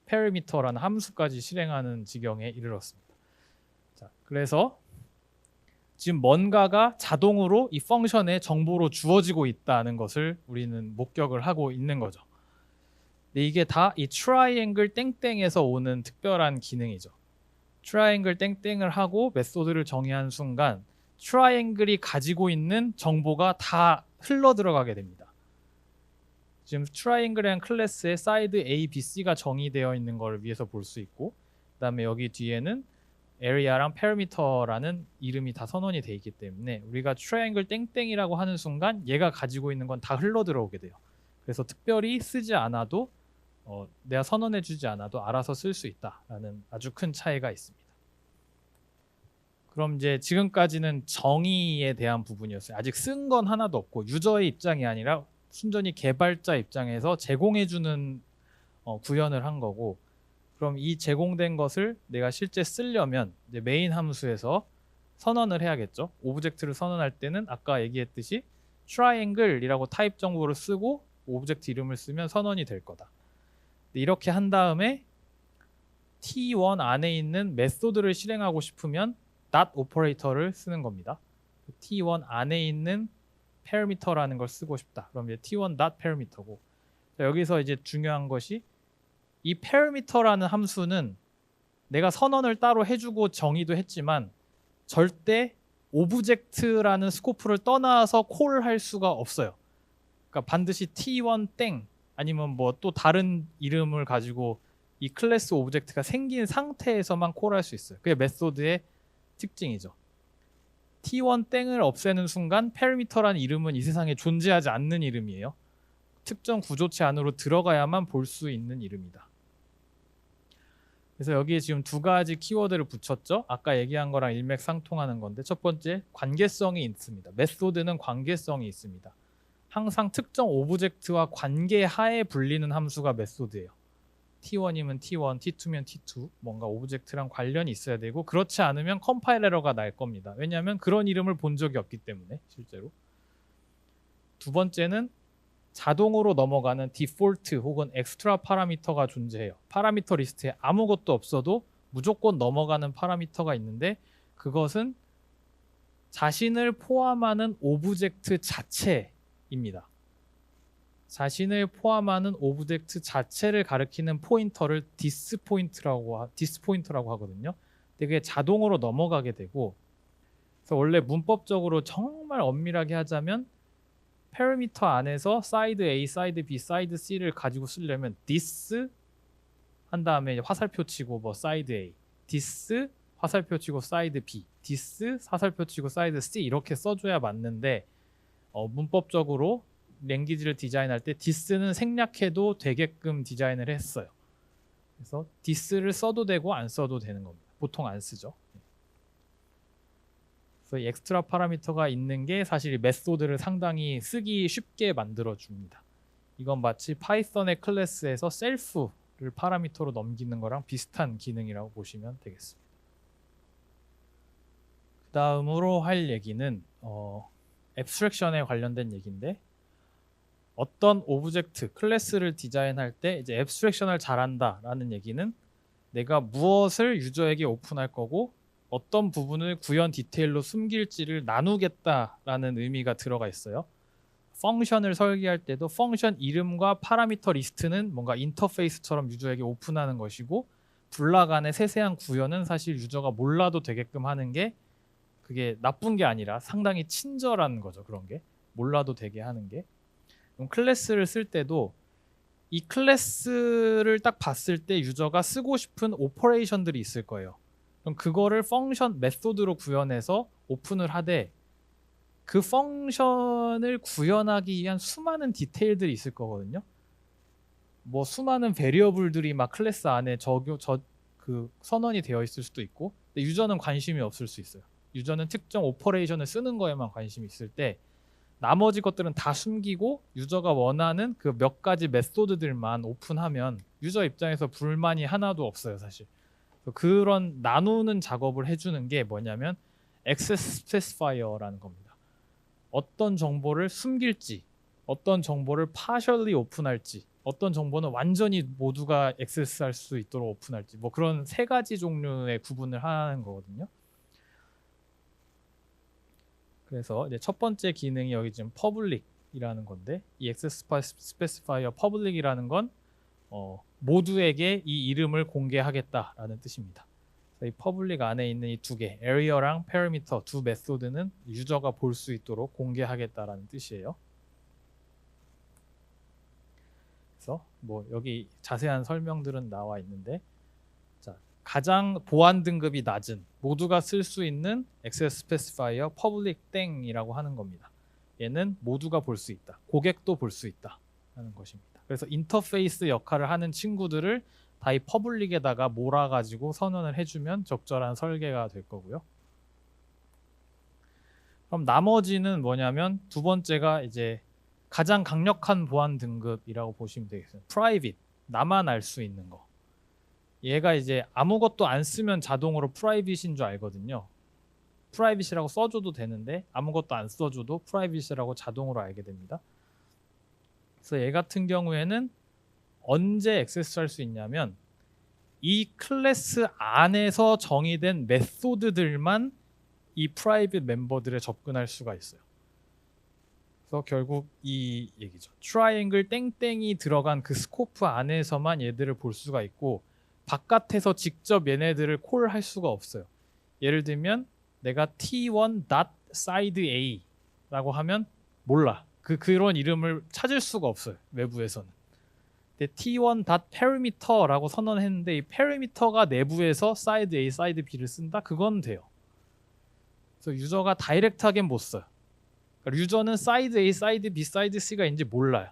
parameter라는 함수까지 실행하는 지경에 이르렀습니다. 자, 그래서 지금 뭔가가 자동으로 이 펑션에 정보로 주어지고 있다는 것을 우리는 목격을 하고 있는 거죠. 근데 이게 다 이 트라이앵글 땡땡에서 오는 특별한 기능이죠. 트라이앵글 땡땡을 하고 메소드를 정의한 순간 트라이앵글이 가지고 있는 정보가 다 흘러 들어가게 됩니다. 지금 트라이앵글이라는 클래스에 사이드 A, B, C가 정의되어 있는 걸 위에서 볼 수 있고, 그 다음에 여기 뒤에는 area랑 parameter라는 이름이 다 선언이 돼 있기 때문에 우리가 트라이앵글 땡땡이라고 하는 순간 얘가 가지고 있는 건 다 흘러 들어오게 돼요. 그래서 특별히 쓰지 않아도 내가 선언해 주지 않아도 알아서 쓸 수 있다라는 아주 큰 차이가 있습니다. 그럼 이제 지금까지는 정의에 대한 부분이었어요. 아직 쓴 건 하나도 없고 유저의 입장이 아니라 순전히 개발자 입장에서 제공해 주는 구현을 한 거고, 그럼 이 제공된 것을 내가 실제 쓰려면 이제 메인 함수에서 선언을 해야겠죠. 오브젝트를 선언할 때는 아까 얘기했듯이 triangle이라고 타입 정보를 쓰고 오브젝트 이름을 쓰면 선언이 될 거다. 이렇게 한 다음에 T1 안에 있는 메소드를 실행하고 싶으면 dot 오퍼레이터를 쓰는 겁니다. T1 안에 있는 parameter라는 걸 쓰고 싶다. 그럼 이제 T1 dot parameter고, 여기서 이제 중요한 것이 이 parameter라는 함수는 내가 선언을 따로 해주고 정의도 했지만 절대 오브젝트라는 스코프를 떠나서 콜할 수가 없어요. 그러니까 반드시 T1 땡 아니면 뭐 또 다른 이름을 가지고 이 클래스 오브젝트가 생긴 상태에서만 콜할 수 있어요. 그게 메소드의 특징이죠. T1 땡을 없애는 순간 parameter라는 이름은 이 세상에 존재하지 않는 이름이에요. 특정 구조체 안으로 들어가야만 볼 수 있는 이름이다. 그래서 여기에 지금 두 가지 키워드를 붙였죠. 아까 얘기한 거랑 일맥상통하는 건데, 첫 번째 관계성이 있습니다. 메소드는 관계성이 있습니다. 항상 특정 오브젝트와 관계 하에 불리는 함수가 메소드예요. T1이면 T1, T2면 T2, 뭔가 오브젝트랑 관련이 있어야 되고, 그렇지 않으면 컴파일 에러가 날 겁니다. 왜냐하면 그런 이름을 본 적이 없기 때문에. 실제로 두 번째는 자동으로 넘어가는 디폴트 혹은 엑스트라 파라미터가 존재해요. 파라미터 리스트에 아무것도 없어도 무조건 넘어가는 파라미터가 있는데, 그것은 자신을 포함하는 오브젝트 자체입니다. 자신을 포함하는 오브젝트 자체를 가리키는 포인터를 디스포인터라고 하거든요. 근데 그게 자동으로 넘어가게 되고, 그래서 원래 문법적으로 정말 엄밀하게 하자면 parameter 안에서 사이드 A, 사이드 B, 사이드 C를 가지고 쓰려면 this 한 다음에 화살표 치고 뭐 사이드 A, this 화살표 치고 사이드 B, this 화살표 치고 사이드 C 이렇게 써줘야 맞는데, 문법적으로 랭귀지를 디자인할 때 this는 생략해도 되게끔 디자인을 했어요. 그래서 this를 써도 되고 안 써도 되는 겁니다. 보통 안 쓰죠. 그래서 이 엑스트라 파라미터가 있는 게 사실 이 메소드를 상당히 쓰기 쉽게 만들어 줍니다. 이건 마치 파이썬의 클래스에서 셀프를 파라미터로 넘기는 거랑 비슷한 기능이라고 보시면 되겠습니다. 그 다음으로 할 얘기는 앱스트랙션에 관련된 얘기인데, 어떤 오브젝트, 클래스를 디자인할 때 이제 앱스트랙션을 잘한다라는 얘기는 내가 무엇을 유저에게 오픈할 거고 어떤 부분을 구현 디테일로 숨길지를 나누겠다라는 의미가 들어가 있어요. 펑션을 설계할 때도 펑션 이름과 파라미터 리스트는 뭔가 인터페이스처럼 유저에게 오픈하는 것이고, 블락 안에 세세한 구현은 사실 유저가 몰라도 되게끔 하는 게 그게 나쁜 게 아니라 상당히 친절한 거죠. 그런 게 몰라도 되게 하는 게. 그럼 클래스를 쓸 때도 이 클래스를 딱 봤을 때 유저가 쓰고 싶은 오퍼레이션들이 있을 거예요. 그럼 그거를 펑션 메소드로 구현해서 오픈을 하되, 그 펑션을 구현하기 위한 수많은 디테일들이 있을 거거든요. 뭐 수많은 베리어블들이 막 클래스 안에 그 선언이 되어 있을 수도 있고, 근데 유저는 관심이 없을 수 있어요. 유저는 특정 오퍼레이션을 쓰는 거에만 관심이 있을 때, 나머지 것들은 다 숨기고 유저가 원하는 그 몇 가지 메소드들만 오픈하면 유저 입장에서 불만이 하나도 없어요, 사실. 그런 나누는 작업을 해주는 게 뭐냐면 액세스 스페시파이어라는 겁니다. 어떤 정보를 숨길지, 어떤 정보를 partially 오픈할지, 어떤 정보는 완전히 모두가 액세스할 수 있도록 오픈할지, 뭐 그런 세 가지 종류의 구분을 하는 거거든요. 그래서 이제 첫 번째 기능이 여기 지금 public이라는 건데, 이 access specifier public이라는 건 모두에게 이 이름을 공개하겠다라는 뜻입니다. 이 public 안에 있는 이 두 개, area랑 parameter 두 메소드는 유저가 볼 수 있도록 공개하겠다라는 뜻이에요. 그래서 뭐 여기 자세한 설명들은 나와 있는데, 자, 가장 보안 등급이 낮은 모두가 쓸 수 있는 액세스 스페시파이어 public 땡이라고 하는 겁니다. 얘는 모두가 볼 수 있다, 고객도 볼 수 있다 하는 것입니다. 그래서 인터페이스 역할을 하는 친구들을 다 이 퍼블릭에다가 몰아가지고 선언을 해주면 적절한 설계가 될 거고요. 그럼 나머지는 뭐냐면, 두 번째가 이제 가장 강력한 보안 등급이라고 보시면 되겠어요. 프라이빗, 나만 알 수 있는 거. 얘가 이제 아무것도 안 쓰면 자동으로 프라이빗인 줄 알거든요. 프라이빗이라고 써줘도 되는데 아무것도 안 써줘도 프라이빗이라고 자동으로 알게 됩니다. 그래서 얘 같은 경우에는 언제 액세스할 수 있냐면, 이 클래스 안에서 정의된 메소드들만 이 프라이빗 멤버들에 접근할 수가 있어요. 그래서 결국 이 얘기죠. 트라이앵글 땡땡이 들어간 그 스코프 안에서만 얘들을 볼 수가 있고, 바깥에서 직접 얘네들을 콜할 수가 없어요. 예를 들면 내가 t1.sidea라고 하면 몰라. 그런 이름을 찾을 수가 없어요, 외부에서는. 근데 t1.parameter라고 선언했는데 이 parameter가 내부에서 side A, side B를 쓴다? 그건 돼요. 그래서 유저가 다이렉트하게 못 써요. 그러니까 유저는 side A, side B, side C가 있는지 몰라요.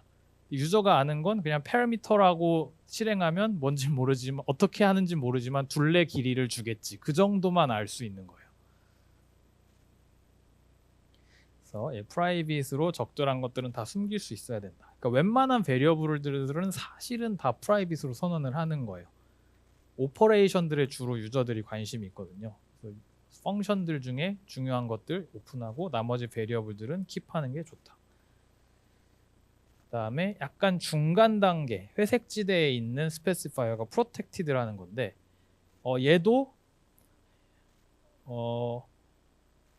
유저가 아는 건 그냥 parameter라고 실행하면 뭔지 모르지만, 어떻게 하는지 모르지만 둘레 길이를 주겠지, 그 정도만 알 수 있는 거예요. 그래서 프라이빗으로 적절한 것들은 다 숨길 수 있어야 된다. 그러니까 웬만한 베리어블들은 사실은 다 프라이빗으로 선언을 하는 거예요. 오퍼레이션들에 주로 유저들이 관심이 있거든요. 그래서 펑션들 중에 중요한 것들 오픈하고 나머지 베리어블들은 킵하는 게 좋다. 그 다음에 약간 중간 단계 회색지대에 있는 스페시파이어가 프로텍티드라는 건데,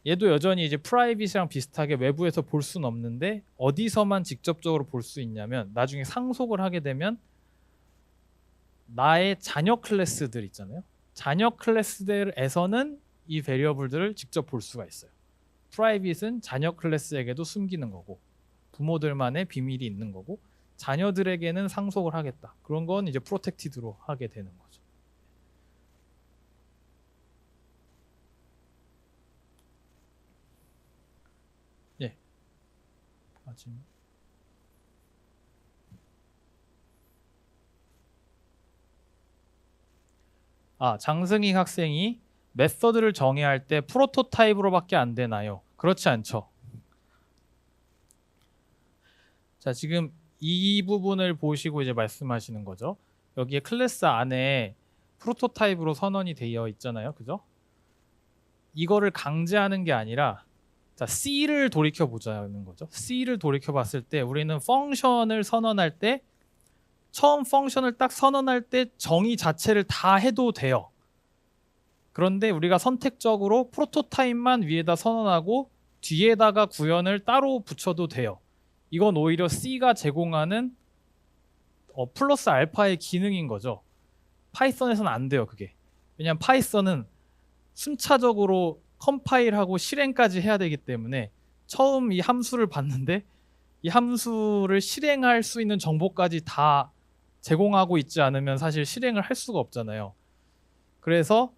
얘도 여전히 이제 프라이빗이랑 비슷하게 외부에서 볼 수는 없는데, 어디서만 직접적으로 볼 수 있냐면, 나중에 상속을 하게 되면 나의 자녀 클래스들 있잖아요. 자녀 클래스들에서는 이 베리어블들을 직접 볼 수가 있어요. 프라이빗은 자녀 클래스에게도 숨기는 거고, 부모들만의 비밀이 있는 거고, 자녀들에게는 상속을 하겠다. 그런 건 이제 프로텍티드로 하게 되는 거죠. 예. 장승희 학생이 메서드를 정의할 때 프로토타입으로밖에 안 되나요? 그렇지 않죠. 자, 지금 이 부분을 보시고 이제 말씀하시는 거죠. 여기에 클래스 안에 프로토타입으로 선언이 되어 있잖아요. 그죠? 이거를 강제하는 게 아니라 자, C를 돌이켜 보자는 거죠. C를 돌이켜 봤을 때 우리는 펑션을 선언할 때 처음 펑션을 딱 선언할 때 정의 자체를 다 해도 돼요. 그런데 우리가 선택적으로 프로토타입만 위에다 선언하고 뒤에다가 구현을 따로 붙여도 돼요. 이건 오히려 C가 제공하는 플러스 알파의 기능인 거죠. 파이썬에서는 안 돼요, 그게. 왜냐하면 파이썬은 순차적으로 컴파일하고 실행까지 해야 되기 때문에 처음 이 함수를 봤는데 이 함수를 실행할 수 있는 정보까지 다 제공하고 있지 않으면 사실 실행을 할 수가 없잖아요. 그래서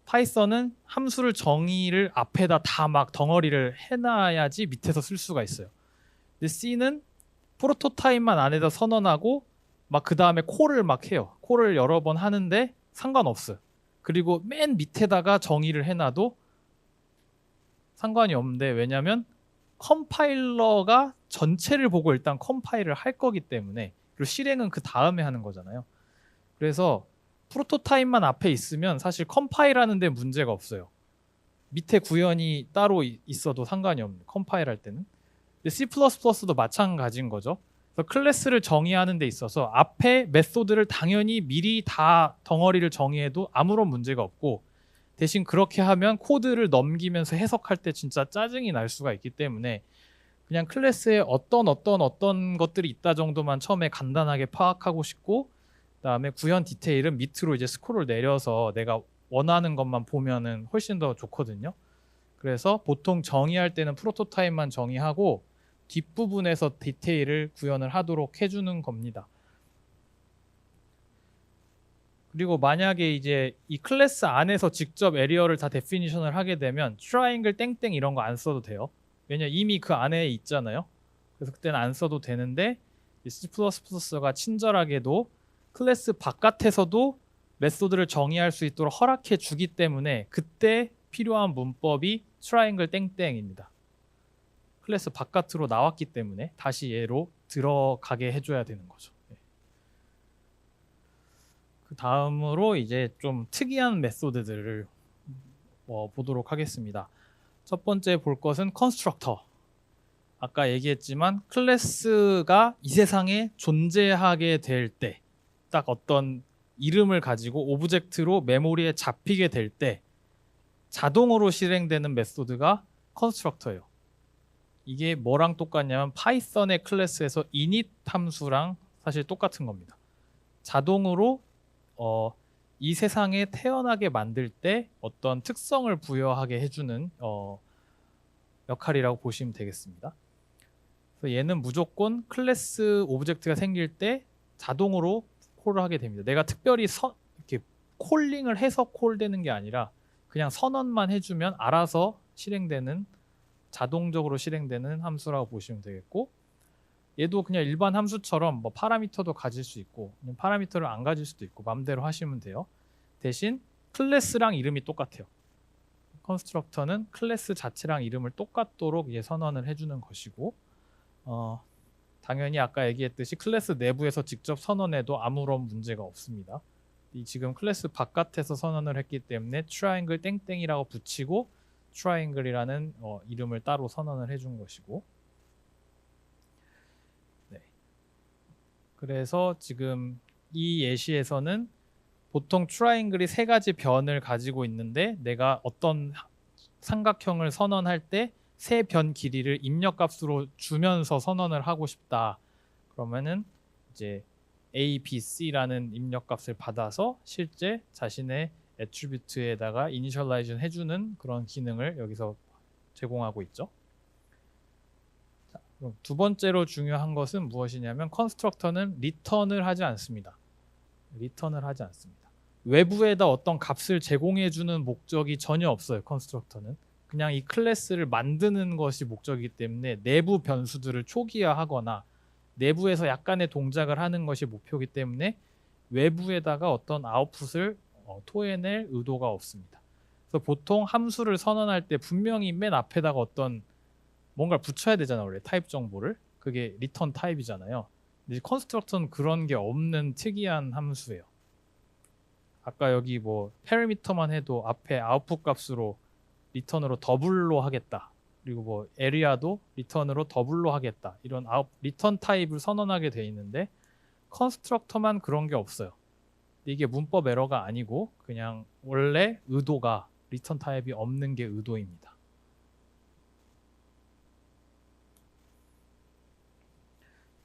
파이썬은 함수를 정의를 앞에다 다 막 덩어리를 해놔야지 밑에서 쓸 수가 있어요. 근데 C는 프로토타입만 안에다 선언하고 막 그 다음에 콜을 막 해요. 콜을 여러 번 하는데 상관없어요. 그리고 맨 밑에다가 정의를 해놔도 상관이 없는데 왜냐면 컴파일러가 전체를 보고 일단 컴파일을 할 거기 때문에 그리고 실행은 그 다음에 하는 거잖아요. 그래서 프로토타입만 앞에 있으면 사실 컴파일하는 데 문제가 없어요. 밑에 구현이 따로 있어도 상관이 없는 컴파일할 때는. C++도 마찬가지인 거죠. 그래서 클래스를 정의하는 데 있어서 앞에 메소드를 당연히 미리 다 덩어리를 정의해도 아무런 문제가 없고 대신 그렇게 하면 코드를 넘기면서 해석할 때 진짜 짜증이 날 수가 있기 때문에 그냥 클래스에 어떤 것들이 있다 정도만 처음에 간단하게 파악하고 싶고 그다음에 구현 디테일은 밑으로 이제 스크롤 내려서 내가 원하는 것만 보면은 훨씬 더 좋거든요. 그래서 보통 정의할 때는 프로토타입만 정의하고 뒷부분에서 디테일을 구현을 하도록 해주는 겁니다. 그리고 만약에 이제 이 클래스 안에서 직접 에리어를 다 데피니션을 하게 되면 트라이앵글 땡땡 이런 거 안 써도 돼요. 왜냐 이미 그 안에 있잖아요. 그래서 그때는 안 써도 되는데 C++가 친절하게도 클래스 바깥에서도 메소드를 정의할 수 있도록 허락해 주기 때문에 그때 필요한 문법이 트라이앵글 땡땡입니다. 클래스 바깥으로 나왔기 때문에 다시 얘로 들어가게 해줘야 되는 거죠. 그 다음으로 이제 좀 특이한 메소드들을 보도록 하겠습니다. 첫 번째 볼 것은 컨스트럭터. 아까 얘기했지만 클래스가 이 세상에 존재하게 될 때 딱 어떤 이름을 가지고 오브젝트로 메모리에 잡히게 될 때 자동으로 실행되는 메소드가 컨스트럭터예요. 이게 뭐랑 똑같냐면 파이썬의 클래스에서 init 함수랑 사실 똑같은 겁니다. 자동으로 이 세상에 태어나게 만들 때 어떤 특성을 부여하게 해주는 역할이라고 보시면 되겠습니다. 그래서 얘는 무조건 클래스 오브젝트가 생길 때 자동으로 콜을 하게 됩니다. 내가 특별히 이렇게 콜링을 해서 콜되는 게 아니라 그냥 선언만 해주면 알아서 실행되는 자동적으로 실행되는 함수라고 보시면 되겠고 얘도 그냥 일반 함수처럼 뭐 파라미터도 가질 수 있고 파라미터를 안 가질 수도 있고 마음대로 하시면 돼요. 대신 클래스랑 이름이 똑같아요. 컨스트럭터는 클래스 자체랑 이름을 똑같도록 이제 선언을 해주는 것이고 당연히 아까 얘기했듯이 클래스 내부에서 직접 선언해도 아무런 문제가 없습니다. 지금 클래스 바깥에서 선언을 했기 때문에 트라이앵글 땡땡이라고 붙이고 트라이앵글이라는 이름을 따로 선언을 해준 것이고 네. 그래서 지금 이 예시에서는 보통 트라이앵글이 세 가지 변을 가지고 있는데 내가 어떤 삼각형을 선언할 때 세 변 길이를 입력값으로 주면서 선언을 하고 싶다. 그러면은 이제 A, B, C라는 입력값을 받아서 실제 자신의 애트리뷰트에다가 이니셜라이즈 해주는 그런 기능을 여기서 제공하고 있죠. 자, 그럼 두 번째로 중요한 것은 무엇이냐면 컨스트럭터는 리턴을 하지 않습니다. 리턴을 하지 않습니다. 외부에다 어떤 값을 제공해주는 목적이 전혀 없어요. 컨스트럭터는 그냥 이 클래스를 만드는 것이 목적이기 때문에 내부 변수들을 초기화하거나 내부에서 약간의 동작을 하는 것이 목표이기 때문에 외부에다가 어떤 아웃풋을 토해낼 의도가 없습니다. 그래서 보통 함수를 선언할 때 분명히 맨 앞에다가 어떤 뭔가를 붙여야 되잖아, 원래 타입 정보를. 그게 리턴 타입이잖아요. 근데 컨스트럭터는 그런 게 없는 특이한 함수예요. 아까 여기 뭐 패러미터만 해도 앞에 아웃풋 값으로 리턴으로 더블로 하겠다. 그리고 뭐 에리아도 리턴으로 더블로 하겠다. 이런 리턴 타입을 선언하게 돼 있는데 컨스트럭터만 그런 게 없어요. 이게 문법 에러가 아니고 그냥 원래 의도가 리턴 타입이 없는 게 의도입니다.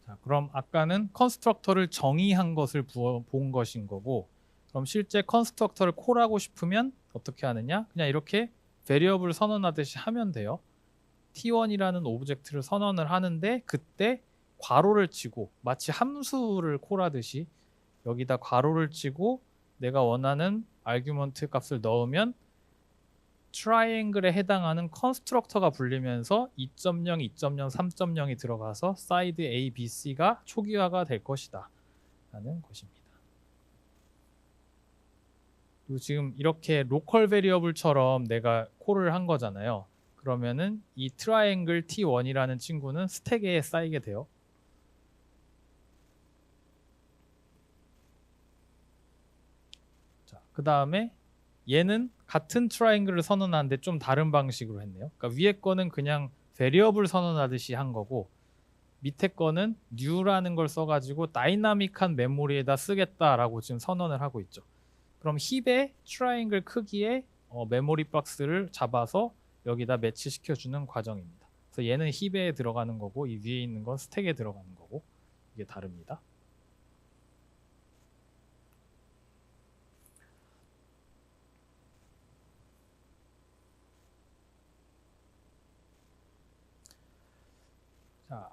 자, 그럼 아까는 컨스트럭터를 정의한 것을 본 것인 거고, 그럼 실제 컨스트럭터를 콜하고 싶으면 어떻게 하느냐? 그냥 이렇게 베리어블 선언하듯이 하면 돼요. T1이라는 오브젝트를 선언을 하는데 그때 괄호를 치고 마치 함수를 콜하듯이 여기다 괄호를 치고 내가 원하는 아규먼트 값을 넣으면 트라이앵글에 해당하는 컨스트럭터가 불리면서 2.0, 2.0, 3.0이 들어가서 사이드 A, B, C가 초기화가 될 것이다 라는 것입니다. 그리고 지금 이렇게 로컬 베리어블처럼 내가 콜을 한 거잖아요. 그러면은 이 트라이앵글 T1이라는 친구는 스택에 쌓이게 돼요. 자, 그 다음에 얘는 같은 트라이앵글을 선언하는데 좀 다른 방식으로 했네요. 그러니까 위에 거는 그냥 베리어블 선언하듯이 한 거고 밑에 거는 new라는 걸 써가지고 다이나믹한 메모리에다 쓰겠다라고 지금 선언을 하고 있죠. 그럼 힙의 트라이앵글 크기의 메모리 박스를 잡아서 여기다 매치시켜주는 과정입니다. 그래서 얘는 힙에 들어가는 거고 이 위에 있는 건 스택에 들어가는 거고 이게 다릅니다. 자,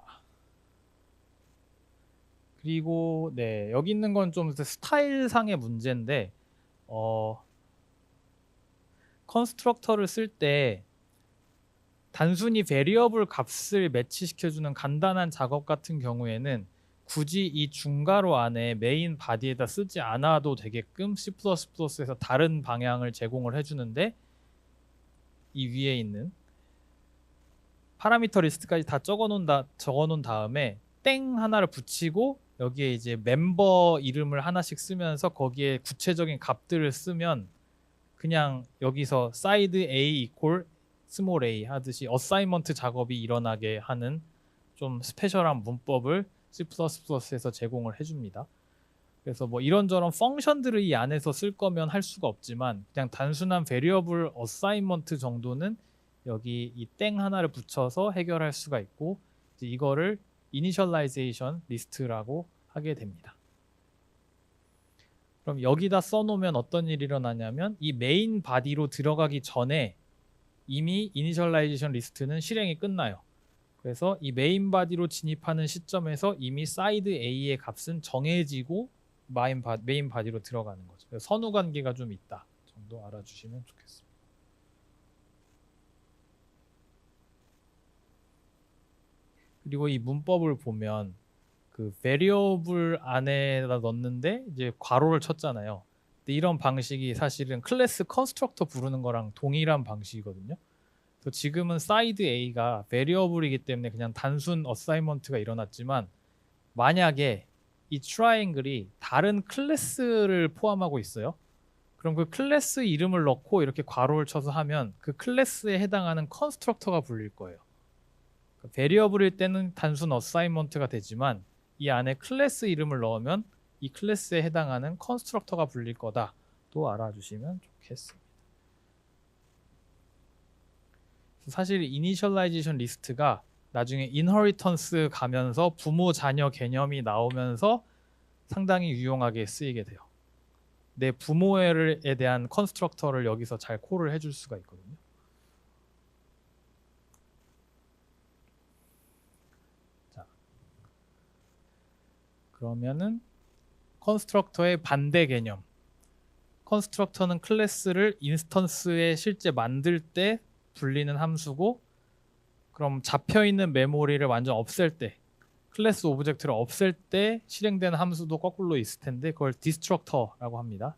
그리고 네 여기 있는 건 좀 스타일상의 문제인데 컨스트럭터를 쓸 때 단순히 베리어블 값을 매치시켜주는 간단한 작업 같은 경우에는 굳이 이 중괄호 안에 메인 바디에다 쓰지 않아도 되게끔 C++에서 다른 방향을 제공을 해주는데 이 위에 있는 파라미터 리스트까지 다 적어놓은 다음에 땡 하나를 붙이고 여기에 이제 멤버 이름을 하나씩 쓰면서 거기에 구체적인 값들을 쓰면 그냥 여기서 사이드 A 이퀄 스몰 a 하듯이 어사이먼트 작업이 일어나게 하는 좀 스페셜한 문법을 C++에서 제공을 해줍니다. 그래서 뭐 이런저런 펑션들을 이 안에서 쓸 거면 할 수가 없지만 그냥 단순한 베리어블 어사이먼트 정도는 여기 이 땡 하나를 붙여서 해결할 수가 있고 이제 이거를 이니셜라이제이션 리스트라고 하게 됩니다. 그럼 여기다 써놓으면 어떤 일이 일어나냐면 이 메인 바디로 들어가기 전에 이미 이니셜라이제이션 리스트는 실행이 끝나요. 그래서 이 메인 바디로 진입하는 시점에서 이미 사이드 A의 값은 정해지고 메인 바디로 들어가는 거죠. 그래서 선후 관계가 좀 있다 정도 알아주시면 좋겠습니다. 그리고 이 문법을 보면 그 variable 안에다 넣는데 이제 괄호를 쳤잖아요. 근데 이런 방식이 사실은 클래스 컨스트럭터 부르는 거랑 동일한 방식이거든요. 그래서 지금은 사이드 A가 variable이기 때문에 그냥 단순 어사이먼트가 일어났지만 만약에 이 트라이앵글이 다른 클래스를 포함하고 있어요. 그럼 그 클래스 이름을 넣고 이렇게 괄호를 쳐서 하면 그 클래스에 해당하는 컨스트럭터가 불릴 거예요. 베리어블일 때는 단순 어사이먼트가 되지만 이 안에 클래스 이름을 넣으면 이 클래스에 해당하는 컨스트럭터가 불릴 거다 또 알아주시면 좋겠습니다. 사실 이니셜라이제이션 리스트가 나중에 인헤리턴스 가면서 부모 자녀 개념이 나오면서 상당히 유용하게 쓰이게 돼요. 내 부모에 대한 컨스트럭터를 여기서 잘 콜을 해줄 수가 있거든요. 자, 그러면은 컨스트럭터의 반대 개념. 컨스트럭터는 클래스를 인스턴스에 실제 만들 때 불리는 함수고, 그럼 잡혀있는 메모리를 완전 없앨 때, 클래스 오브젝트를 없앨 때 실행되는 함수도 거꾸로 있을 텐데 그걸 디스트럭터라고 합니다.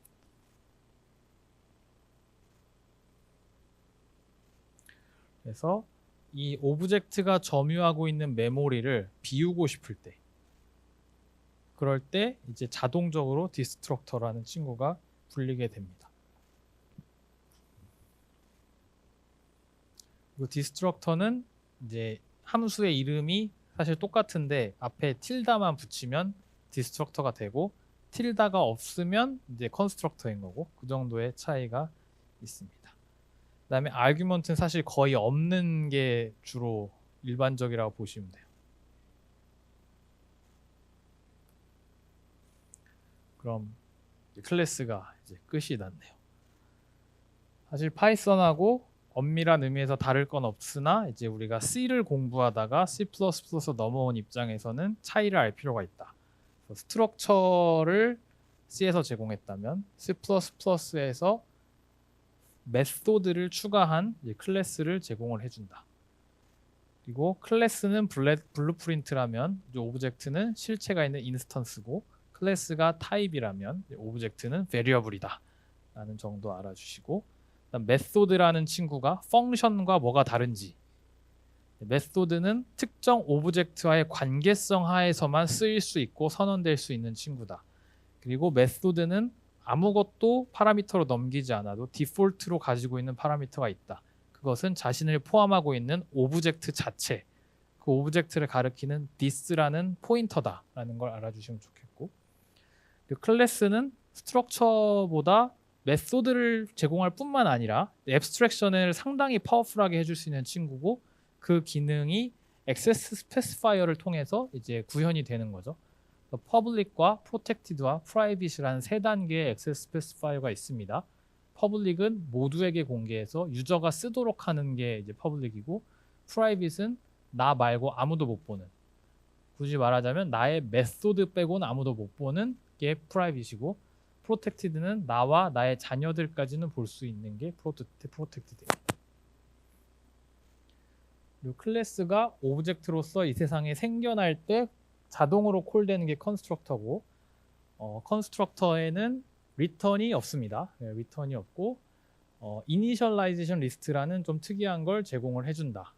그래서 이 오브젝트가 점유하고 있는 메모리를 비우고 싶을 때, 그럴 때 이제 자동적으로 디스트럭터라는 친구가 불리게 됩니다. 그리고 디스트럭터는 이제 함수의 이름이 사실 똑같은데 앞에 틸다만 붙이면 디스트럭터가 되고 틸다가 없으면 이제 컨스트럭터인 거고, 그 정도의 차이가 있습니다. 그다음에 아규먼트는 사실 거의 없는 게 주로 일반적이라고 보시면 돼요. 그럼 클래스가 이제 끝이 났네요. 사실 파이썬하고 엄밀한 의미에서 다를 건 없으나 이제 우리가 C를 공부하다가 C++로 넘어온 입장에서는 차이를 알 필요가 있다. 스트럭처를 C에서 제공했다면 C++에서 메소드를 추가한 클래스를 제공을 해준다. 그리고 클래스는 블루프린트라면 오브젝트는 실체가 있는 인스턴스고, 클래스가 타입이라면 오브젝트는 베리어블이다 라는 정도 알아주시고, 메소드라는 친구가 펑션과 뭐가 다른지, 메소드는 특정 오브젝트와의 관계성 하에서만 쓰일 수 있고 선언될 수 있는 친구다. 그리고 메소드는 아무것도 파라미터로 넘기지 않아도 디폴트로 가지고 있는 파라미터가 있다. 그것은 자신을 포함하고 있는 오브젝트 자체, 그 오브젝트를 가리키는 this라는 포인터다라는 걸 알아주시면 좋겠고, 그리고 클래스는 스트럭처보다 메소드를 제공할 뿐만 아니라 앱스트랙션을 상당히 파워풀하게 해줄 수 있는 친구고, 그 기능이 액세스 스페시파이어를 통해서 이제 구현이 되는 거죠. 퍼블릭과 프로텍티드와 프라이빗이라는 세 단계의 액세스 스페시파이어가 있습니다. 퍼블릭은 모두에게 공개해서 유저가 쓰도록 하는 게 이제 퍼블릭이고, 프라이빗은 나 말고 아무도 못 보는, 굳이 말하자면 나의 메소드 빼고는 아무도 못 보는 게 프라이빗이고, 프로텍티드는 나와 나의 자녀들까지는 볼 수 있는 게 프로텍티드입니다. 그리고 클래스가 오브젝트로서 이 세상에 생겨날 때 자동으로 콜되는 게 컨스트럭터고, 컨스트럭터에는 리턴이 없습니다. 리턴이 없고, 이니셜라이제이션 리스트라는 좀 특이한 걸 제공을 해준다.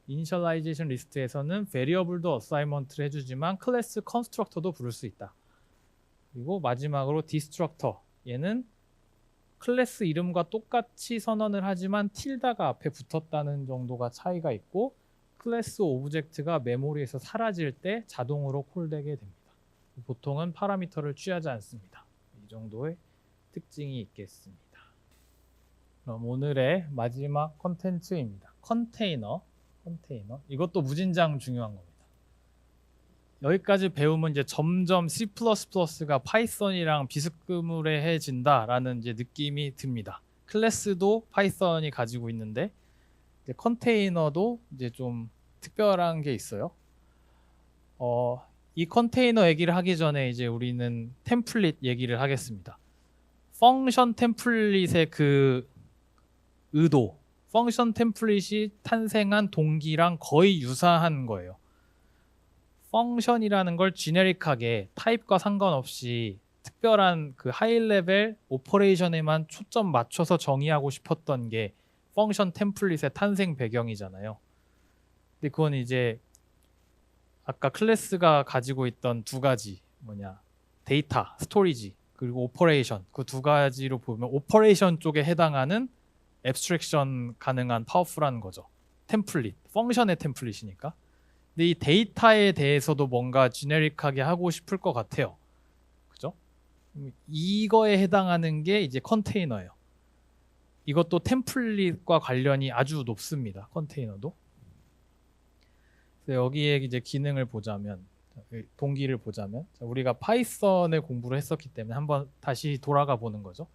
이니셜라이제이션 리스트에서는 베리어블도 어사이먼트를 해주지만 클래스 컨스트럭터도 부를 수 있다. 그리고 마지막으로 디스트럭터, 얘는 클래스 이름과 똑같이 선언을 하지만 틸다가 앞에 붙었다는 정도가 차이가 있고, 클래스 오브젝트가 메모리에서 사라질 때 자동으로 콜되게 됩니다. 보통은 파라미터를 취하지 않습니다. 이 정도의 특징이 있겠습니다. 그럼 오늘의 마지막 컨텐츠입니다. 컨테이너. 이것도 무진장 중요한 겁니다. 여기까지 배우면 이제 점점 C++가 파이썬이랑 비스무리해진다라는 이제 느낌이 듭니다. 클래스도 파이썬이 가지고 있는데 이제 컨테이너도 이제 좀 특별한 게 있어요. 이 컨테이너 얘기를 하기 전에 이제 우리는 템플릿 얘기를 하겠습니다. 펑션 템플릿의 그 의도, 펑션 템플릿이 탄생한 동기랑 거의 유사한 거예요. 펑션이라는 걸 지네릭하게 타입과 상관없이 특별한 그 하이 레벨 오퍼레이션에만 초점 맞춰서 정의하고 싶었던 게 펑션 템플릿의 탄생 배경이잖아요. 근데 그건 이제 아까 클래스가 가지고 있던 두 가지, 데이터, 스토리지, 그리고 오퍼레이션, 그 두 가지로 보면 오퍼레이션 쪽에 해당하는 앱스트랙션 가능한 파워풀한 거죠. 템플릿, 펑션의 템플릿이니까. 근데 이 데이터에 대해서도 뭔가 지네릭하게 하고 싶을 것 같아요. 그죠? 이거에 해당하는 게 이제 컨테이너예요. 이것도 템플릿과 관련이 아주 높습니다. 컨테이너도. 그래서 여기에 이제 기능을 보자면, 동기를 보자면, 우리가 파이썬을 공부를 했었기 때문에 한번 다시 돌아가 보는 거죠.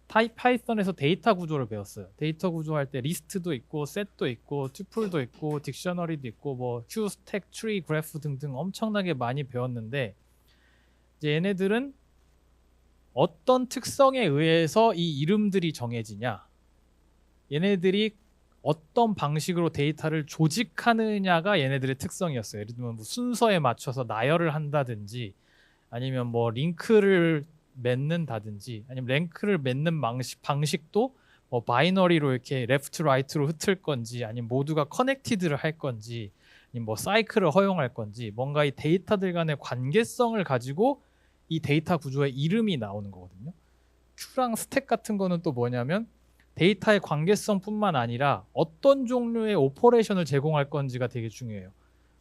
파이썬에서 데이터 구조를 배웠어요. 데이터 구조할 때 리스트도 있고, 셋도 있고, 튜플도 있고, 딕셔너리도 있고, 뭐 큐, 스택, 트리, 그래프 등등 엄청나게 많이 배웠는데, 이제 얘네들은 어떤 특성에 의해서 이 이름들이 정해지냐, 얘네들이 어떤 방식으로 데이터를 조직하느냐가 얘네들의 특성이었어요. 예를 들면 뭐 순서에 맞춰서 나열을 한다든지, 아니면 뭐 링크를 맺는다든지, 아니면 랭크를 맺는 방식도 바이너리로 이렇게 레프트 라이트로 흩을 건지, 아니면 모두가 커넥티드를 할 건지, 아니면 뭐 사이클을 허용할 건지, 뭔가 이 데이터들 간의 관계성을 가지고 이 데이터 구조의 이름이 나오는 거거든요. 큐랑 스택 같은 거는 또 뭐냐면 데이터의 관계성뿐만 아니라 어떤 종류의 오퍼레이션을 제공할 건지가 되게 중요해요.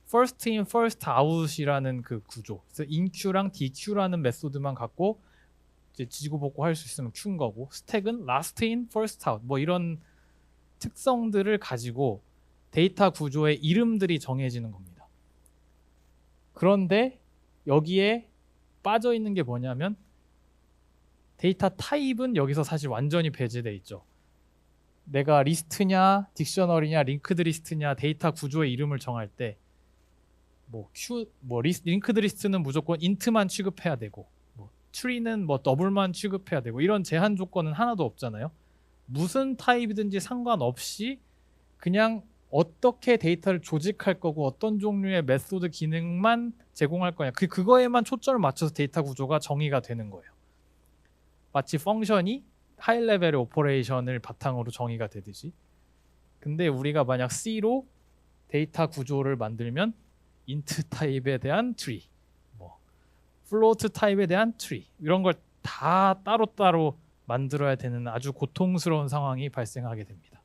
first in, first out이라는 그 구조. 그래서 inQ랑 deQ라는 메소드만 갖고 이제 지지고 볶고 할 수 있으면 Q인 거고, 스택은 last in, first out 뭐 이런 특성들을 가지고 데이터 구조의 이름들이 정해지는 겁니다. 그런데 여기에 빠져 있는 게 뭐냐면 데이터 타입은 여기서 사실 완전히 배제돼 있죠. 내가 리스트냐, 딕셔너리냐, 링크드 리스트냐 데이터 구조의 이름을 정할 때 링크드 리스트는 무조건 인트만 취급해야 되고, 트리는 더블만 취급해야 되고, 이런 제한 조건은 하나도 없잖아요. 무슨 타입이든지 상관없이 그냥 어떻게 데이터를 조직할 거고 어떤 종류의 메소드 기능만 제공할 거냐, 그거에만 초점을 맞춰서 데이터 구조가 정의가 되는 거예요. 마치 펑션이 하이 레벨의 오퍼레이션을 바탕으로 정의가 되듯이. 근데 우리가 만약 C로 데이터 구조를 만들면 인트 타입에 대한 트리, 플로트 타입에 대한 트리, 이런 걸 다 따로따로 만들어야 되는 아주 고통스러운 상황이 발생하게 됩니다.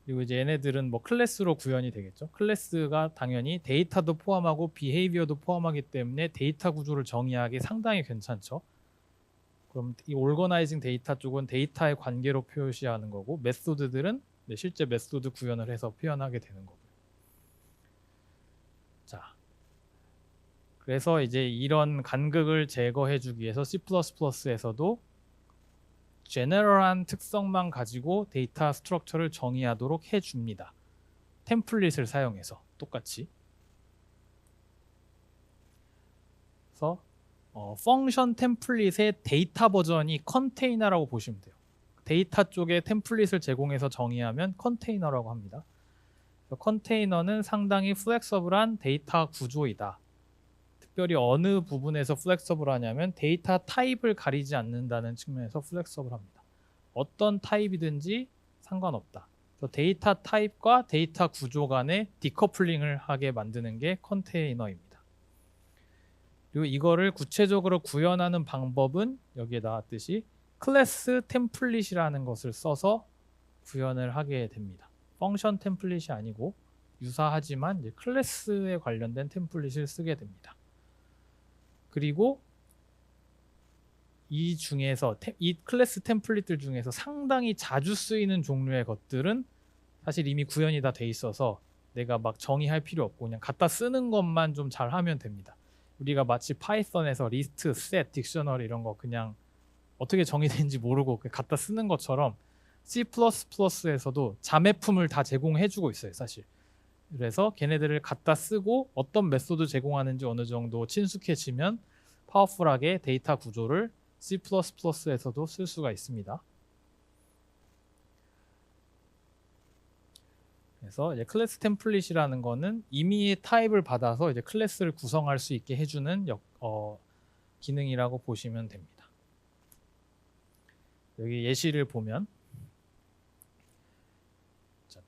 그리고 이제 얘네들은 클래스로 구현이 되겠죠. 클래스가 당연히 데이터도 포함하고 비헤이비어도 포함하기 때문에 데이터 구조를 정의하기 상당히 괜찮죠. 그럼 이 오거나이징 데이터 쪽은 데이터의 관계로 표시하는 거고, 메소드들은 실제 메소드 구현을 해서 표현하게 되는 거고요. 자, 그래서 이제 이런 간극을 제거해주기 위해서 C++에서도 제너럴한 특성만 가지고 데이터 스트럭처를 정의하도록 해줍니다. 템플릿을 사용해서 똑같이. 그래서 펑션 템플릿의 데이터 버전이 컨테이너라고 보시면 돼요. 데이터 쪽에 템플릿을 제공해서 정의하면 컨테이너라고 합니다. 컨테이너는 상당히 플렉서블한 데이터 구조이다. 특별히 어느 부분에서 플렉서블하냐면 데이터 타입을 가리지 않는다는 측면에서 플렉서블합니다. 어떤 타입이든지 상관없다. 그래서 데이터 타입과 데이터 구조 간의 디커플링을 하게 만드는 게 컨테이너입니다. 그리고 이거를 구체적으로 구현하는 방법은 여기에 나왔듯이 클래스 템플릿이라는 것을 써서 구현을 하게 됩니다. 펑션 템플릿이 아니고 유사하지만 이제 클래스에 관련된 템플릿을 쓰게 됩니다. 그리고 이 중에서 이 클래스 템플릿들 중에서 상당히 자주 쓰이는 종류의 것들은 사실 이미 구현이 다 돼 있어서 내가 막 정의할 필요 없고 그냥 갖다 쓰는 것만 좀 잘하면 됩니다. 우리가 마치 파이썬에서 리스트, 셋, 딕셔너리 이런 거 그냥 어떻게 정의되는지 모르고 갖다 쓰는 것처럼 C++에서도 자매품을 다 제공해주고 있어요, 사실. 그래서 걔네들을 갖다 쓰고 어떤 메소드 제공하는지 어느 정도 친숙해지면 파워풀하게 데이터 구조를 C++에서도 쓸 수가 있습니다. 그래서 이제 클래스 템플릿이라는 거는 이미의 타입을 받아서 이제 클래스를 구성할 수 있게 해주는 기능이라고 보시면 됩니다. 여기 예시를 보면